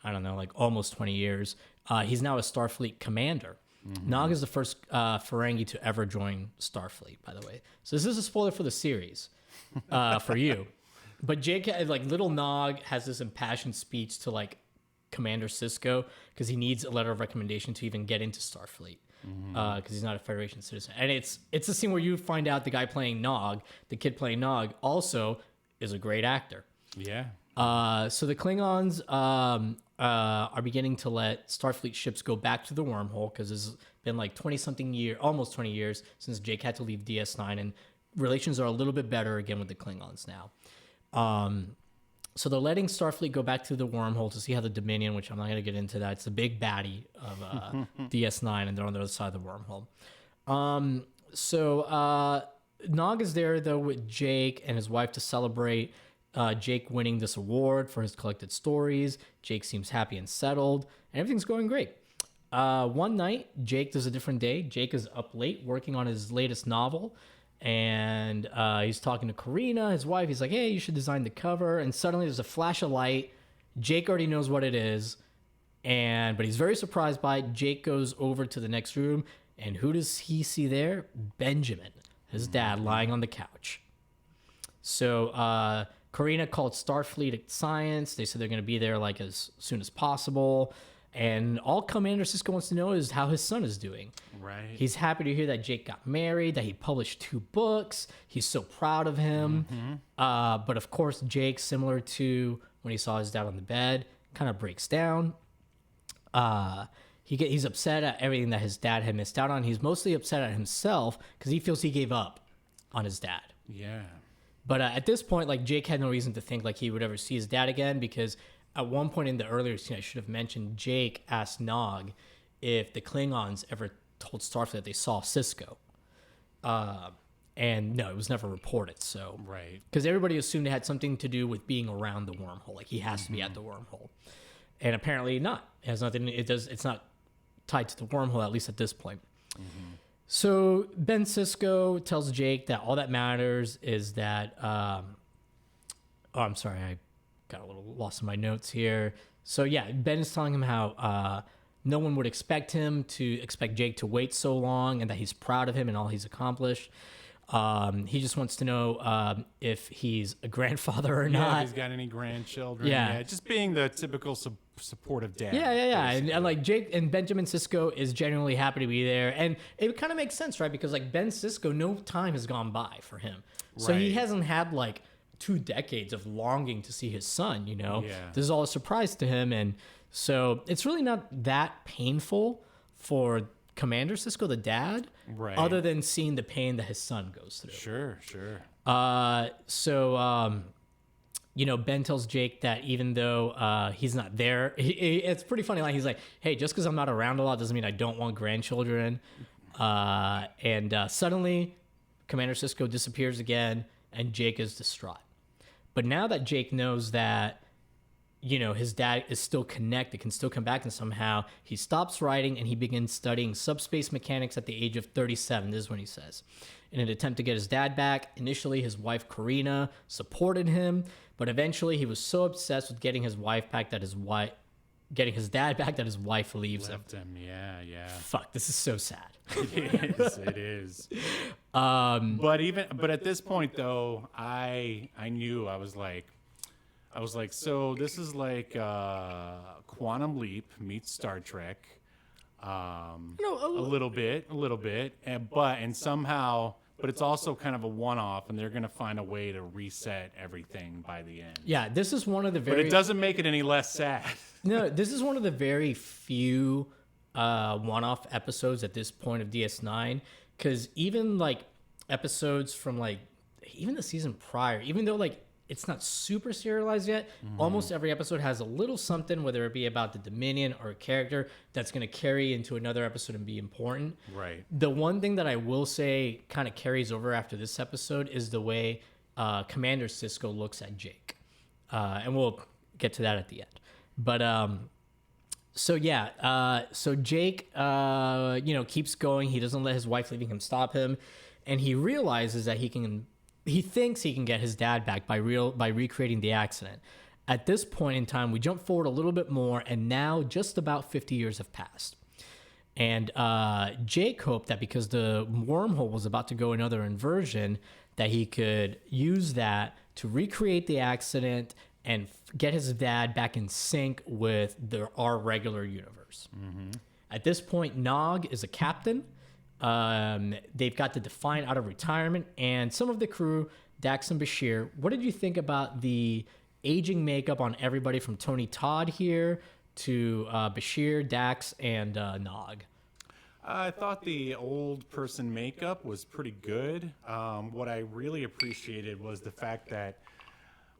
I don't know, like almost 20 years, he's now a Starfleet commander. Mm-hmm. Nog is the first Ferengi to ever join Starfleet, by the way. So this is a spoiler for the series for you. But Jake, like little Nog, has this impassioned speech to like Commander Sisko because he needs a letter of recommendation to even get into Starfleet because he's not a Federation citizen. And it's a scene where you find out the guy playing Nog, the kid playing Nog, also is a great actor. Yeah. So the Klingons are beginning to let Starfleet ships go back to the wormhole because it's been like 20-something years, almost 20 years since Jake had to leave DS9 and relations are a little bit better again with the Klingons now. So they're letting Starfleet go back to the wormhole to see how the Dominion, which I'm not going to get into that, it's the big baddie of DS9, and they're on the other side of the wormhole. So Nog is there, though, with Jake and his wife to celebrate Jake winning this award for his collected stories. Jake seems happy and settled, and everything's going great. One night, Jake does a different day. Jake is up late working on his latest novel. And he's talking to Karina, his wife. He's like, hey, you should design the cover. And suddenly there's a flash of light. Jake already knows what it is. But he's very surprised by it. Jake goes over to the next room. And who does he see there? Benjamin, his dad, lying on the couch. So Karina called Starfleet Science. They said they're going to be there like as soon as possible. And all Commander Sisko wants to know is how his son is doing. Right. He's happy to hear that Jake got married, that he published 2 books. He's so proud of him. But of course, Jake, similar to when he saw his dad on the bed, kind of breaks down. He's upset at everything that his dad had missed out on. He's mostly upset at himself because he feels he gave up on his dad. Yeah. But at this point, like, Jake had no reason to think like he would ever see his dad again, because at one point in the earlier scene, I should have mentioned, Jake asked Nog if the Klingons ever told Starfleet that they saw Sisko. And no, it was never reported. So, right. Because everybody assumed it had something to do with being around the wormhole. Like, he has to be at the wormhole. And apparently not. It has nothing, it's not tied to the wormhole, at least at this point. So Ben Sisko tells Jake that all that matters is that, I'm sorry, I got a little lost in my notes here. So yeah, Ben is telling him how no one would expect Jake to wait so long, and that he's proud of him and all he's accomplished. He just wants to know if he's a grandfather or not. If he's got any grandchildren. Yeah. Just being the typical supportive dad. Yeah. And like Jake and Benjamin Sisko is genuinely happy to be there. And it kind of makes sense, right? Because like Ben Sisko, no time has gone by for him. So he hasn't had like 2 decades of longing to see his son, you know? Yeah. This is all a surprise to him. And so it's really not that painful for Commander Sisko, the dad, Right. other than seeing the pain that his son goes through. Sure. You know, Ben tells Jake that even though he's not there, it's pretty funny. Like, he's like, hey, just because I'm not around a lot doesn't mean I don't want grandchildren. Suddenly, Commander Sisko disappears again, and Jake is distraught. But now that Jake knows that, you know, his dad is still connected, can still come back, and somehow he stops writing and he begins studying subspace mechanics at the age of 37. This is when he says. In an attempt to get his dad back, initially his wife Karina supported him, but eventually he was so obsessed with getting his dad back that his wife leaves him. Left him. Yeah. Fuck, this is so sad. It is. But at this point though, I knew, I was like, so this is like Quantum Leap meets Star Trek. A little bit, but it's also kind of a one-off, and they're going to find a way to reset everything by the end. Yeah, this is one of the very... But it doesn't make it any less sad. No, this is one of the very few one-off episodes at this point of DS9, because even like episodes from like even the season prior, even though like it's not super serialized yet, almost every episode has a little something, whether it be about the Dominion or a character that's going to carry into another episode and be important. Right. The one thing that I will say kind of carries over after this episode is the way Commander Sisko looks at Jake. And we'll get to that at the end. But so Jake, keeps going. He doesn't let his wife leaving him stop him. And he realizes that he thinks he can get his dad back by recreating the accident. At this point in time, we jump forward a little bit more, and now just about 50 years have passed. And Jake hoped that because the wormhole was about to go another inversion, that he could use that to recreate the accident and get his dad back in sync with our regular universe. At this point, Nog is a captain. They've got the Defiant out of retirement, and some of the crew, Dax and Bashir. What did you think about the aging makeup on everybody from Tony Todd here to Bashir, Dax, and Nog? I thought the old person makeup was pretty good. What I really appreciated was the fact that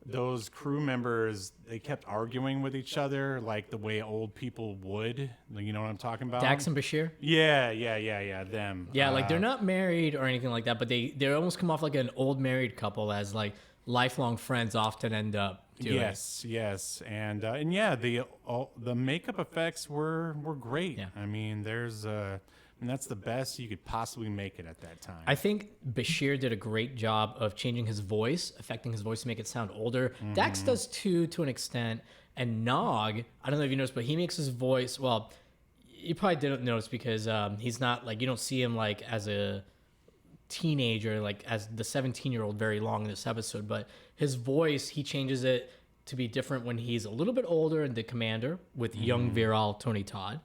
those crew members, they kept arguing with each other like the way old people would. You know what I'm talking about? Dax and Bashir. Yeah, them. Yeah, like they're not married or anything like that, but they almost come off like an old married couple, as like lifelong friends often end up doing. Yes, and yeah, the makeup effects were great. Yeah. I mean, that's the best you could possibly make it at that time. I think Bashir did a great job of changing his voice, affecting his voice to make it sound older. Dax does too, to an extent. And Nog, I don't know if you noticed, but he makes his voice, well, you probably didn't notice because he's not, like, you don't see him, like, as a teenager, like, as the 17-year-old very long in this episode. But his voice, he changes it to be different when he's a little bit older in The Commander with young virile Tony Todd.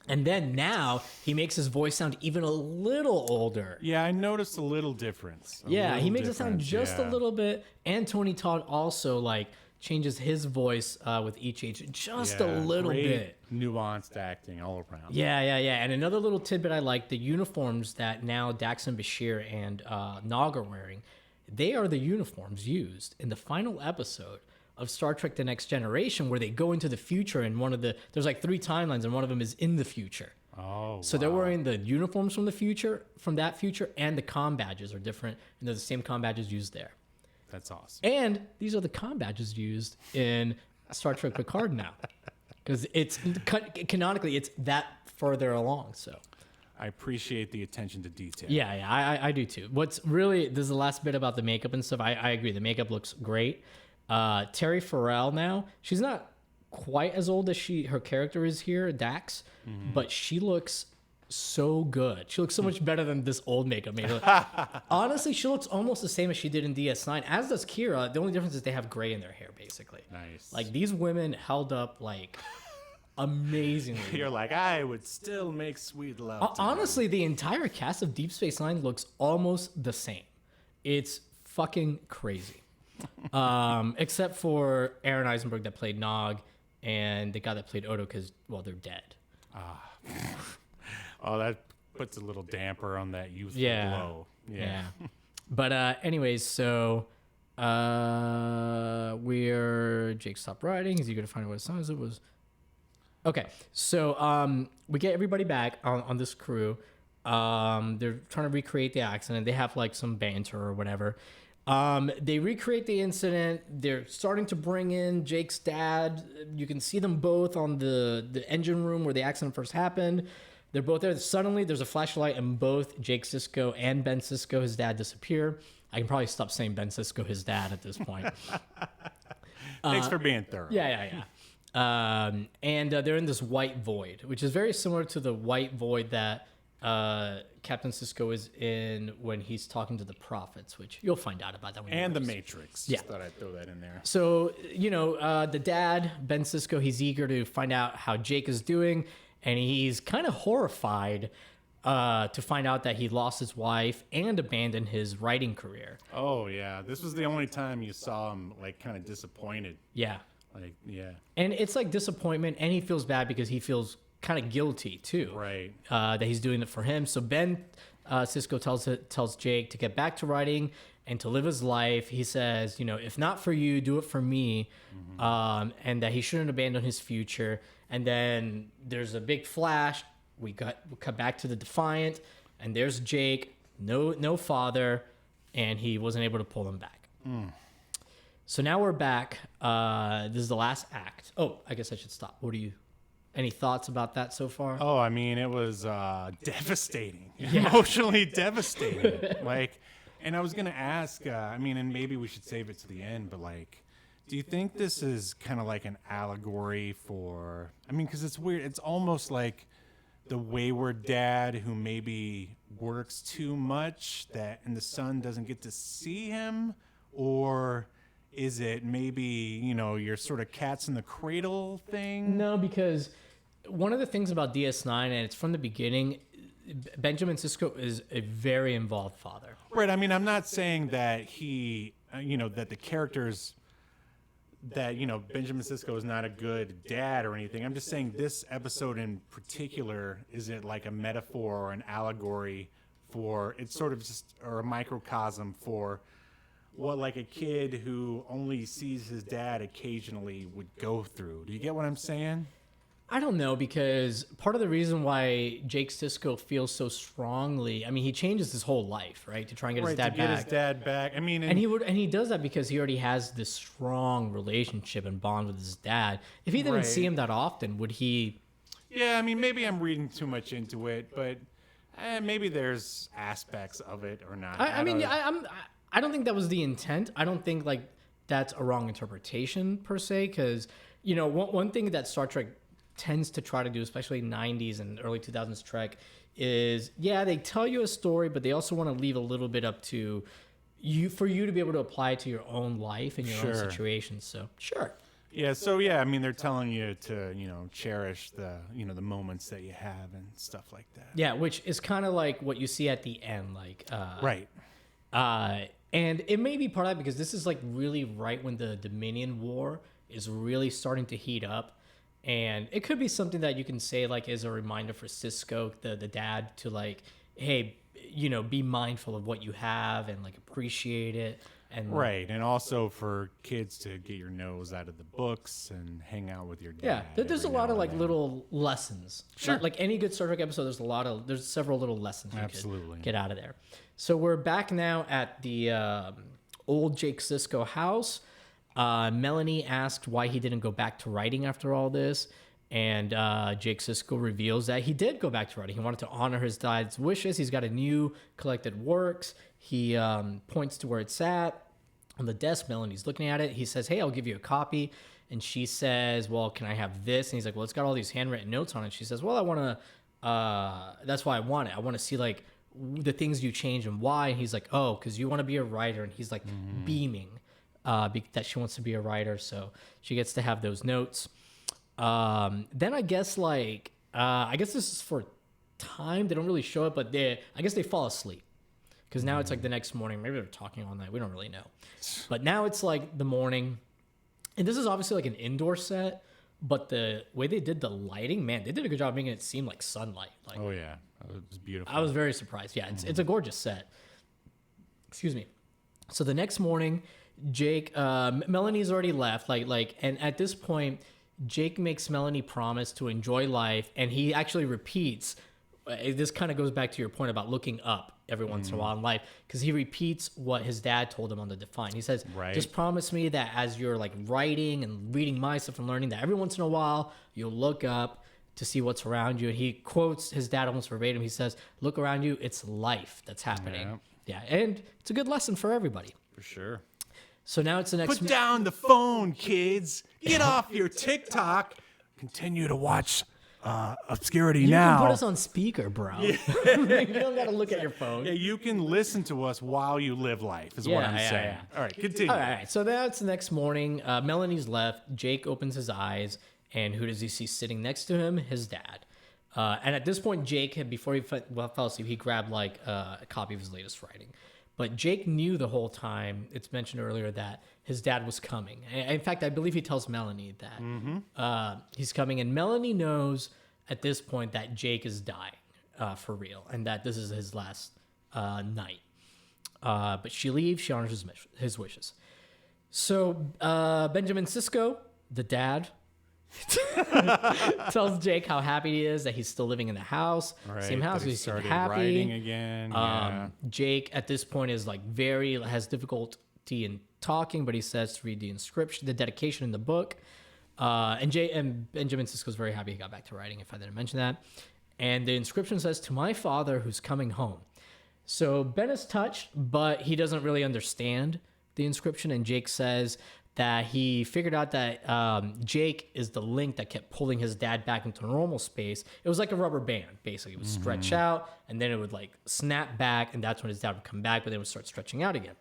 And then now he makes his voice sound even a little older. Yeah, I noticed a little difference. He makes it sound just a little bit. And Tony Todd also like changes his voice with each age just a little bit. Nuanced acting all around. Yeah. And another little tidbit I like, the uniforms that now Dax and Bashir and Nog are wearing, they are the uniforms used in the final episode of Star Trek The Next Generation, where they go into the future, and there's like 3 timelines, and one of them is in the future. Oh, so they're wearing the uniforms from that future, and the comm badges are different, and they're the same comm badges used there. That's awesome. And these are the comm badges used in Star Trek Picard now, because it's canonically it's that further along. So I appreciate the attention to detail. Yeah, I do too. This is the last bit about the makeup and stuff. I agree, the makeup looks great. Terry Farrell now, she's not quite as old as her character is here, Dax, but she looks so good. She looks so much better than this old makeup made her. Honestly, she looks almost the same as she did in DS9, as does Kira. The only difference is they have gray in their hair, basically. Nice. Like, these women held up, like, amazingly. You're like, I would still make sweet love to honestly, the entire cast of Deep Space Nine looks almost the same. It's fucking crazy. Except for Aaron Eisenberg that played Nog and the guy that played Odo, because, well, they're dead. Oh, that puts a little damper on that youthful glow. Yeah. But anyways, so Jake stopped writing. Is he going to find out what song it was? Okay, so we get everybody back on this crew. They're trying to recreate the accident. They have like some banter or whatever. They recreate the incident. They're starting to bring in Jake's dad. You can see them both on the engine room where the accident first happened. They're both there. Suddenly, there's a flashlight, and both Jake Sisko and Ben Sisko, his dad, disappear. I can probably stop saying Ben Sisko, his dad, at this point. Thanks for being thorough. Yeah. And they're in this white void, which is very similar to the white void that Captain Sisko is in when he's talking to the prophets, which you'll find out about that when and the Matrix. Yeah. Just thought I'd throw that in there. So, the dad, Ben Sisko, he's eager to find out how Jake is doing, and he's kind of horrified to find out that he lost his wife and abandoned his writing career. Oh, yeah. This was the only time you saw him, like, kind of disappointed. Yeah. Like, yeah. And it's like disappointment, and he feels bad because he feels kind of guilty too, right? That he's doing it for him. So Ben Sisko tells Jake to get back to writing and to live his life. He says, if not for you, do it for me, and that he shouldn't abandon his future. And then there's a big flash. We cut back to the Defiant, and there's Jake, no father, and he wasn't able to pull him back. So now we're back. This is the last act. Oh, I guess I should stop. Any thoughts about that so far? Oh, I mean, it was devastating, emotionally devastating. And I was going to ask, and maybe we should save it to the end, but do you think this is kind of like an allegory for, because it's weird. It's almost like the wayward dad who maybe works too much and the son doesn't get to see him, or is it maybe, your sort of cats in the cradle thing? No, because one of the things about DS9, and it's from the beginning, Benjamin Sisko is a very involved father. Right. I'm not saying that he, that the characters that, Benjamin Sisko is not a good dad or anything. I'm just saying this episode in particular, is it like a metaphor or an allegory for, it's sort of just, or a microcosm for what like a kid who only sees his dad occasionally would go through. Do you get what I'm saying? I don't know, because part of the reason why Jake Sisko feels so strongly, I mean, he changes his whole life, right, to try and get his dad to get back. his dad back. I mean, And he does that because he already has this strong relationship and bond with his dad. If he didn't see him that often, would he? Yeah, I mean, maybe I'm reading too much into it, but maybe there's aspects of it or not. I don't think that was the intent. I don't think like that's a wrong interpretation per se, because one thing that Star Trek tends to try to do, especially 90s and early 2000s Trek, is they tell you a story, but they also want to leave a little bit up to you for you to be able to apply it to your own life and your own situation. So sure. Yeah, so I mean, they're telling you to, cherish the, the moments that you have and stuff like that. Yeah, which is kind of like what you see at the end, like right. And it may be part of that because this is like really right when the Dominion War is really starting to heat up. And it could be something that you can say like as a reminder for Sisko, the dad, to like, hey, be mindful of what you have and like appreciate it. And right. And also for kids to get your nose out of the books and hang out with your dad. Yeah, there's a lot of like little lessons. Sure. Like any good Star Trek episode, there's several little lessons you Absolutely. could get out of there. So we're back now at the old Jake Sisko house. Melanie asked why he didn't go back to writing after all this. And Jake Sisko reveals that he did go back to writing. He wanted to honor his dad's wishes. He's got a new collected works. He points to where it's at on the desk. Melanie's looking at it. He says, hey, I'll give you a copy. And she says, well, can I have this? And he's like, well, it's got all these handwritten notes on it. She says, well, I want to, that's why I want it. I want to see like the things you change and why. And he's like, oh, because you want to be a writer. And he's like beaming that she wants to be a writer. So she gets to have those notes. Then I guess this is for time. They don't really show it, but I guess they fall asleep. Because now it's like the next morning. Maybe they're talking all night. We don't really know. But now it's like the morning. And this is obviously like an indoor set. But the way they did the lighting, man, they did a good job making it seem like sunlight. Like, oh, yeah. It was beautiful. I was very surprised. Yeah, it's a gorgeous set. Excuse me. So the next morning, Jake, Melanie's already left. And at this point, Jake makes Melanie promise to enjoy life. And he actually repeats. This kind of goes back to your point about looking up every once in a while in life, because he repeats what his dad told him on the Define. He says, just promise me that as you're like writing and reading my stuff and learning, that every once in a while you'll look up to see what's around you. And he quotes his dad almost verbatim. He says, look around you, it's life that's happening. Yeah, and it's a good lesson for everybody. For sure. So now it's the next... Put down the phone, kids. Get off your TikTok. Continue to watch Obscurity Now. You can put us on speaker, bro. Yeah. You don't got to look at your phone. Yeah, you can listen to us while you live life, is what I'm saying. Yeah. All right, continue. All right, so that's the next morning. Melanie's left. Jake opens his eyes, and who does he see sitting next to him? His dad. And at this point, Jake, before he fell asleep, he grabbed like a copy of his latest writing. But Jake knew the whole time, it's mentioned earlier, that his dad was coming. In fact, I believe he tells Melanie that he's coming. And Melanie knows at this point that Jake is dying for real and that this is his last night. But she leaves. She honors his wishes. So Benjamin Sisko, the dad, tells Jake how happy he is that he's still living in the house, same house. He started happy. Writing again. Jake at this point is like has difficulty in talking, but he says to read the inscription, the dedication in the book. And Benjamin Sisko's very happy he got back to writing, if I didn't mention that. And the inscription says, "To my father who's coming home." So Ben is touched, but he doesn't really understand the inscription. And Jake says that he figured out that Jake is the link that kept pulling his dad back into normal space. It was like a rubber band, basically. It would stretch out, and then it would like snap back, and that's when his dad would come back, but then it would start stretching out again.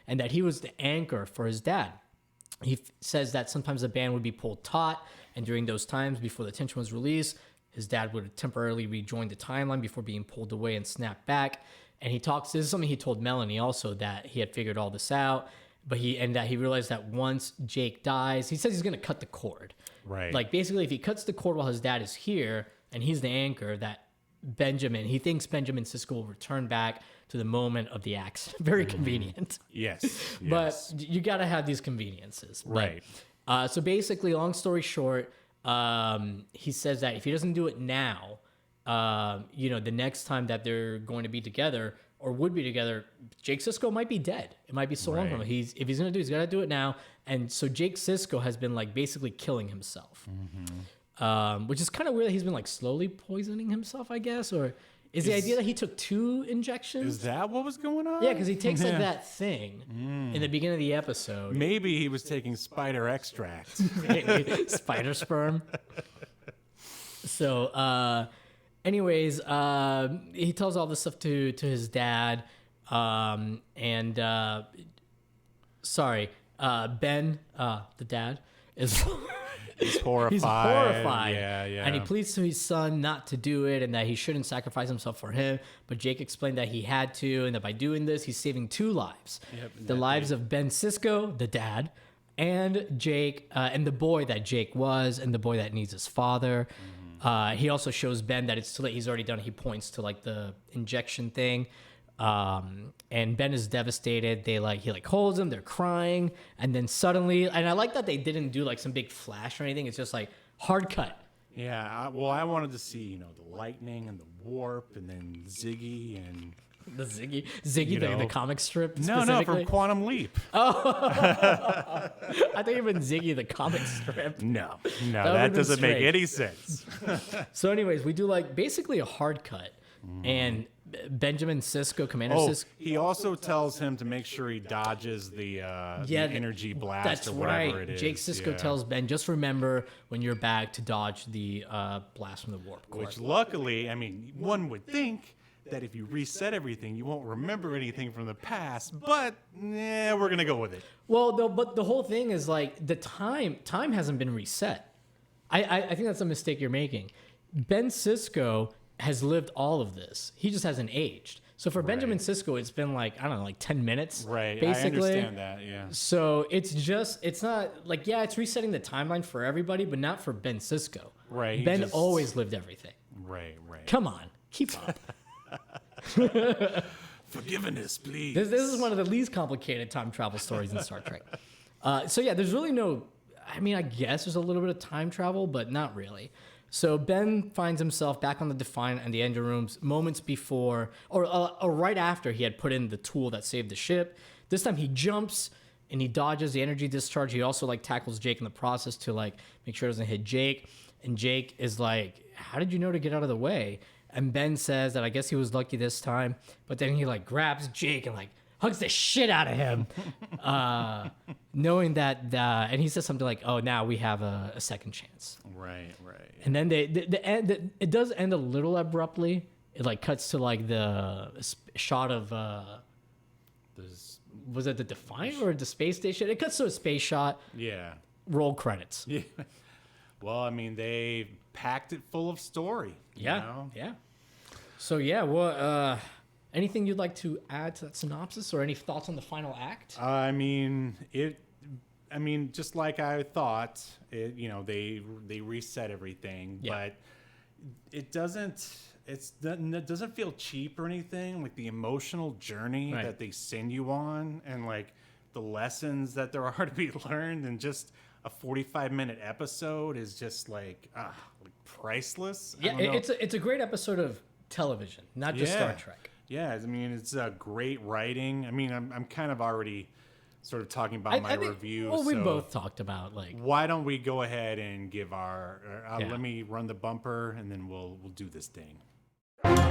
And that he was the anchor for his dad. He says that sometimes the band would be pulled taut, and during those times before the tension was released, his dad would temporarily rejoin the timeline before being pulled away and snap back. And this is something he told Melanie also, that he had figured all this out, but he realized that once Jake dies, he says he's gonna cut the cord. Right. Like basically, if he cuts the cord while his dad is here and he's the anchor, that he thinks Benjamin Sisko will return back to the moment of the accident. Very convenient. Yes. But you got to have these conveniences. Right. So basically, long story short, he says that if he doesn't do it now, the next time that they're going to be together or would be together, Jake Sisko might be dead. It might be so long from him. If he's going to do it, he's got to do it now. And so Jake Sisko has been like basically killing himself, which is kind of weird that he's been like slowly poisoning himself, I guess. Or is the idea that he took 2 injections? Is that what was going on? Yeah, because he takes like that thing in the beginning of the episode. Maybe he was taking spider extract. Spider sperm. So, anyways, he tells all this stuff to his dad. Ben, the dad, is He's horrified. He's horrified. Yeah. And he pleads to his son not to do it and that he shouldn't sacrifice himself for him. But Jake explained that he had to and that by doing this, he's saving 2 lives. Yep, the lives of Ben Sisko, the dad, and Jake, and the boy that Jake was, and the boy that needs his father. He also shows Ben that it's too late. He's already done it. He points to like the injection thing. And Ben is devastated. He holds him, they're crying. And then suddenly, and I like that they didn't do like some big flash or anything. It's just like hard cut. Yeah. I wanted to see, the lightning and the warp and then Ziggy and The Ziggy, the comic strip. No, from Quantum Leap. I think even Ziggy, the comic strip. No, that doesn't make any sense. So anyways, we do like basically a hard cut. And Benjamin Sisko, Commander Sisko. He also tells him to make sure he dodges the energy blast or whatever it is. Jake Sisko tells Ben, just remember when you're back to dodge the blast from the warp core. Which luckily, one would think that if you reset everything, you won't remember anything from the past, but we're going to go with it. Well, but the whole thing is like the time hasn't been reset. I think that's a mistake you're making. Ben Sisko has lived all of this. He just hasn't aged. So for Benjamin Sisko, it's been like, I don't know, like 10 minutes. Right. Basically. I understand that, yeah. So it's not like, it's resetting the timeline for everybody, but not for Ben Sisko. Right. Ben always lived everything. Right. Come on, keep up. Forgiveness, please. This is one of the least complicated time travel stories in Star Trek. There's really no, I guess there's a little bit of time travel, but not really. So Ben finds himself back on the Defiant and the engine rooms moments before, or right after he had put in the tool that saved the ship. This time he jumps and he dodges the energy discharge. He also tackles Jake in the process to make sure it doesn't hit Jake. And Jake is like, how did you know to get out of the way? And Ben says that I guess he was lucky this time. But then he grabs Jake and hugs the shit out of him, knowing that, and he says something like, "Oh, now we have a second chance." Right. And then it does end a little abruptly. It cuts to the shot of was it the Defiant or the space station? It cuts to a space shot. Yeah. Roll credits. Yeah. Well, they packed it full of story. Yeah. So anything you'd like to add to that synopsis, or any thoughts on the final act? Just like I thought, they reset everything, but it doesn't feel cheap or anything. Like the emotional journey that they send you on, and the lessons that there are to be learned, and just a 45-minute episode is just priceless. Yeah, it's a great episode of television, not just Star Trek. Yeah, it's great writing. I'm kind of already sort of talking about my review. Well, we both talked about why don't we go ahead and give our? Let me run the bumper, and then we'll do this thing. Remember,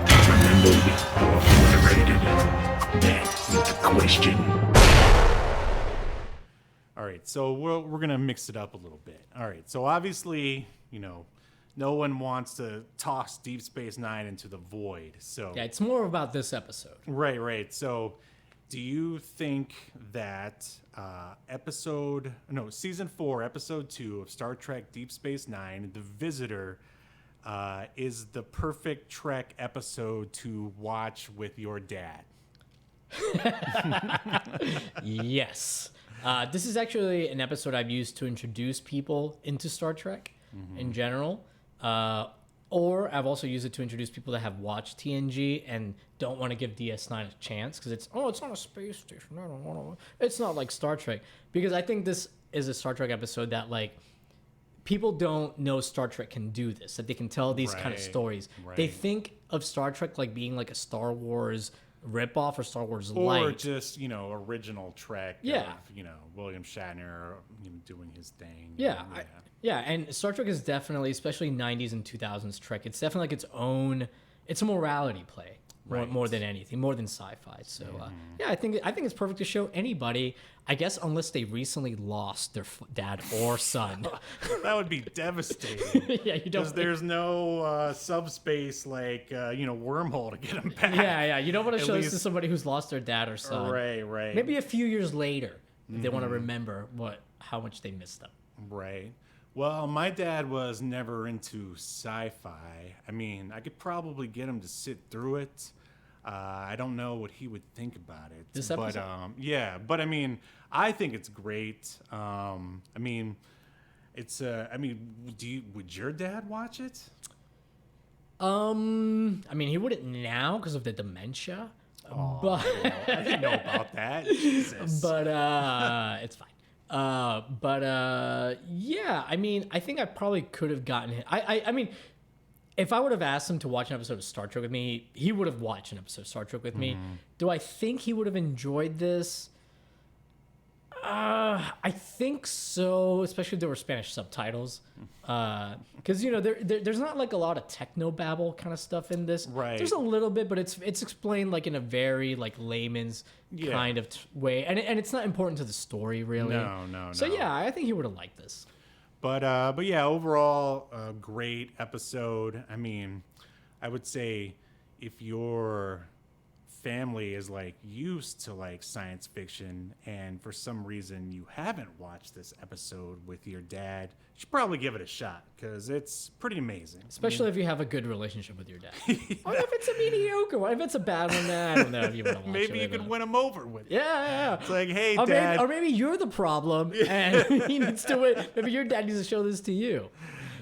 our moderated. Next with the question. All right, so we're gonna mix it up a little bit. All right, so obviously, no one wants to toss Deep Space Nine into the void. So it's more about this episode. Right. So, do you think that season 4, episode 2 of Star Trek Deep Space Nine, The Visitor, is the perfect Trek episode to watch with your dad? Yes. This is actually an episode I've used to introduce people into Star Trek in general. Or I've also used it to introduce people that have watched TNG and don't want to give DS9 a chance because it's not a space station. I don't want to. It's not like Star Trek. Because I think this is a Star Trek episode that, like, people don't know Star Trek can do this, that they can tell these kind of stories. Right. They think of Star Trek like being like a Star Wars ripoff or Star Wars or light. just original Trek. Yeah. Of, William Shatner doing his thing. Yeah. And Star Trek is definitely, especially 90s and 2000s Trek, it's definitely like its own, it's a morality play more than anything, more than sci-fi. So I think it's perfect to show anybody, I guess, unless they recently lost their dad or son. That would be devastating. Yeah, you don't. Because there's no subspace wormhole to get them back. Yeah, you don't want to show this to least- somebody who's lost their dad or son. Right. Maybe a few years later, if they want to remember how much they missed them. Right. Well, my dad was never into sci-fi. I mean, I could probably get him to sit through it. I don't know what he would think about it. This episode? But I mean, I think it's great. Would your dad watch it? I mean, he wouldn't now because of the dementia. But I didn't know about that. Jesus. but it's fine. Yeah, I mean, I think I probably could have gotten him. I mean, if I would have asked him to watch an episode of Star Trek with me, he would have watched an episode of Star Trek with me. Do I think he would have enjoyed this? I think so, especially if there were Spanish subtitles. Because there's not like a lot of techno babble kind of stuff in this. Right. There's a little bit, but it's explained like in a very like layman's kind of way, and it's not important to the story really. No. So yeah, I think he would have liked this. But yeah, overall, a great episode. I mean, I would say if your family is like used to like science fiction and for some reason you haven't watched this episode with your dad, you should probably give it a shot because it's pretty amazing. Especially if you have a good relationship with your dad. Or if it's a mediocre one. If it's a bad one, I don't know if you want to watch it. Maybe you could win him over with it. Yeah. It's like, hey, or Dad. Maybe you're the problem and he needs to win. Maybe your dad needs to show this to you.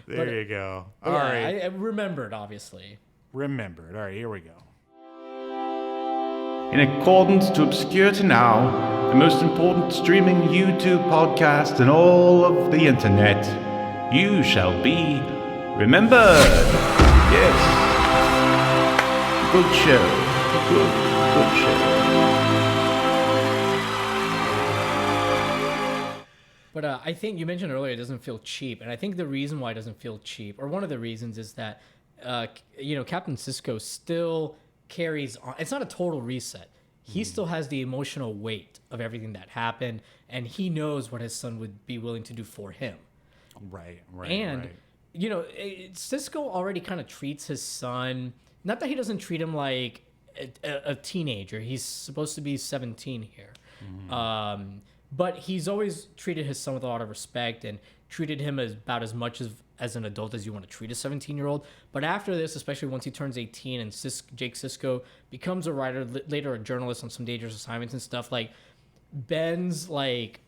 There you go. All All right. right. I remembered, obviously. Remembered. All right, here we go. In accordance to Obscurity Now, the most important streaming YouTube podcast in all of the internet, you shall be remembered. Yes. Good show. Good show. But I think you mentioned earlier it doesn't feel cheap. And I think the reason why it doesn't feel cheap, or one of the reasons, is that, Captain Sisko still carries on. It's not a total reset. He still has the emotional weight of everything that happened, and he knows what his son would be willing to do for him. Right. And Sisko already kind of treats his son, not that he doesn't treat him like a teenager. He's supposed to be 17 here. But he's always treated his son with a lot of respect and treated him about as much as an adult as you want to treat a 17-year-old. But after this, especially once he turns 18 and Jake Sisko becomes a writer, later a journalist on some dangerous assignments and stuff, like Ben's like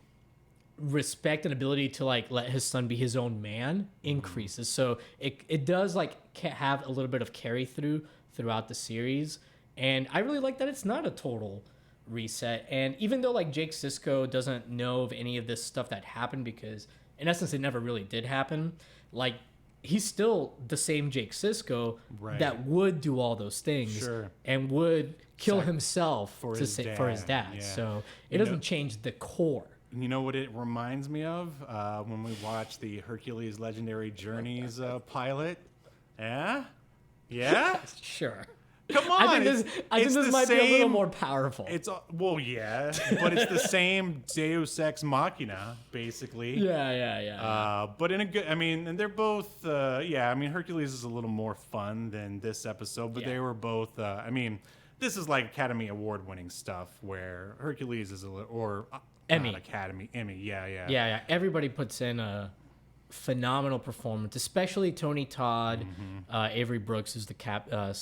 respect and ability to like let his son be his own man increases. So it does like have a little bit of carry throughout the series. And I really like that it's not a total reset. And even though like Jake Sisko doesn't know of any of this stuff that happened, because in essence it never really did happen, like he's still the same Jake Sisko that would do all those things and would kill himself for his dad. Yeah. So it doesn't change the core. You know what it reminds me of? When we watched the Hercules Legendary Journeys pilot. Yeah? Sure. Come on. I think this might be a little more powerful. But it's the same Deus Ex Machina, basically. Yeah. But in a good, and they're both, Hercules is a little more fun than this episode, but they were both, this is like Academy Award winning stuff where Hercules is Emmy. Emmy, yeah. Yeah. Everybody puts in a phenomenal performance, especially Tony Todd, Avery Brooks is the daddy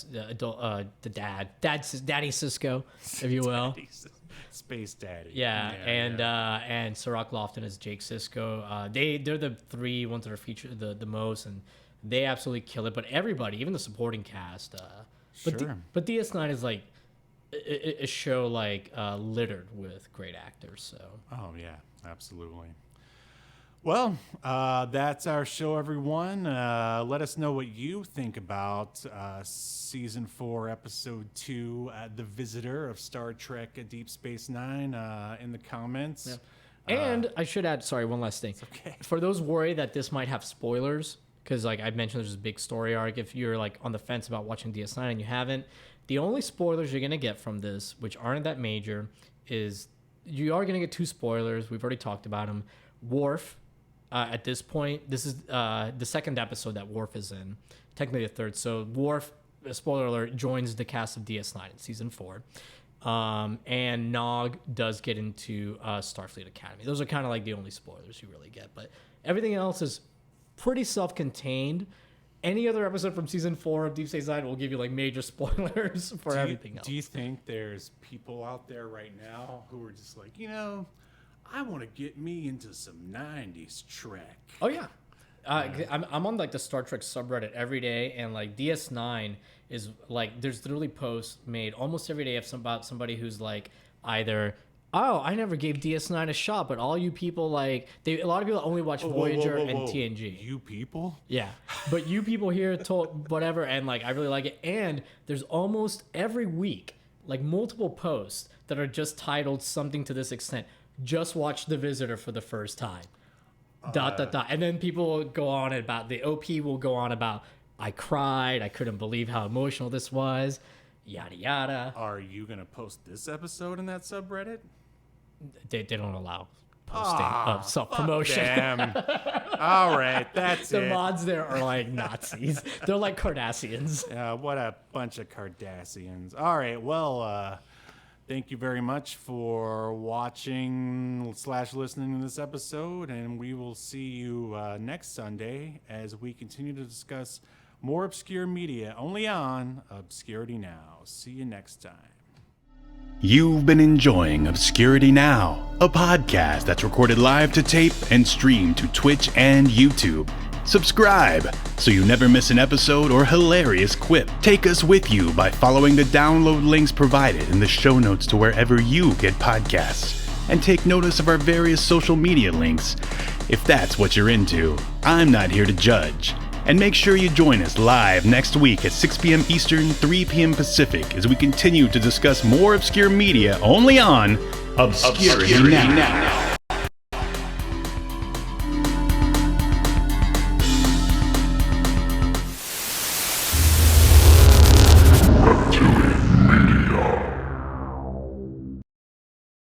Sisko, if you will. Space Daddy. Yeah, and Sirach Lofton as Jake Sisko. They're the three ones that are featured the most, and they absolutely kill it. But everybody, even the supporting cast. But DS9 is like a show like littered with great actors. So. Oh yeah, absolutely. Well, that's our show, everyone. Let us know what you think about Season 4, Episode 2, The Visitor of Star Trek Deep Space Nine in the comments. Yeah. And I should add, sorry, one last thing. Okay. For those worried that this might have spoilers, because like I mentioned, there's this big story arc. If you're like on the fence about watching DS9 and you haven't, the only spoilers you're going to get from this, which aren't that major, is you are going to get 2 spoilers. We've already talked about them. Worf. At this point, this is the second episode that Worf is in, technically the third. So Worf, spoiler alert, joins the cast of DS9 in season 4, and Nog does get into Starfleet Academy. Those are kind of like the only spoilers you really get, but everything else is pretty self-contained. Any other episode from season 4 of Deep Space Nine will give you like major spoilers for everything else. Do you think there's people out there right now who are just like, I want to get me into some 90s Trek? Oh, yeah. I'm on like the Star Trek subreddit every day, and like DS9 is like, there's literally posts made almost every day about somebody who's like either, oh, I never gave DS9 a shot, but all you people like, a lot of people only watch Voyager and TNG. You people? Yeah. But you people here told whatever, and like I really like it. And there's almost every week like multiple posts that are just titled something to this extent. Just watch The Visitor for the first time. ... And then people will go on about, the OP will go on about, I cried, I couldn't believe how emotional this was, yada yada. Are you going to post this episode in that subreddit? They don't allow posting of self-promotion. Damn. All right, that's the it. mods there are like Nazis. They're like Cardassians. What a bunch of Cardassians. All right, well, thank you very much for watching / listening to this episode, and we will see you next Sunday as we continue to discuss more obscure media only on Obscurity Now. See you next time. You've been enjoying Obscurity Now, a podcast that's recorded live to tape and streamed to Twitch and YouTube. Subscribe so you never miss an episode or hilarious quip. Take us with you by following the download links provided in the show notes to wherever you get podcasts. And take notice of our various social media links. If that's what you're into, I'm not here to judge. And make sure you join us live next week at 6 p.m. Eastern, 3 p.m. Pacific as we continue to discuss more obscure media only on Obscurity Now.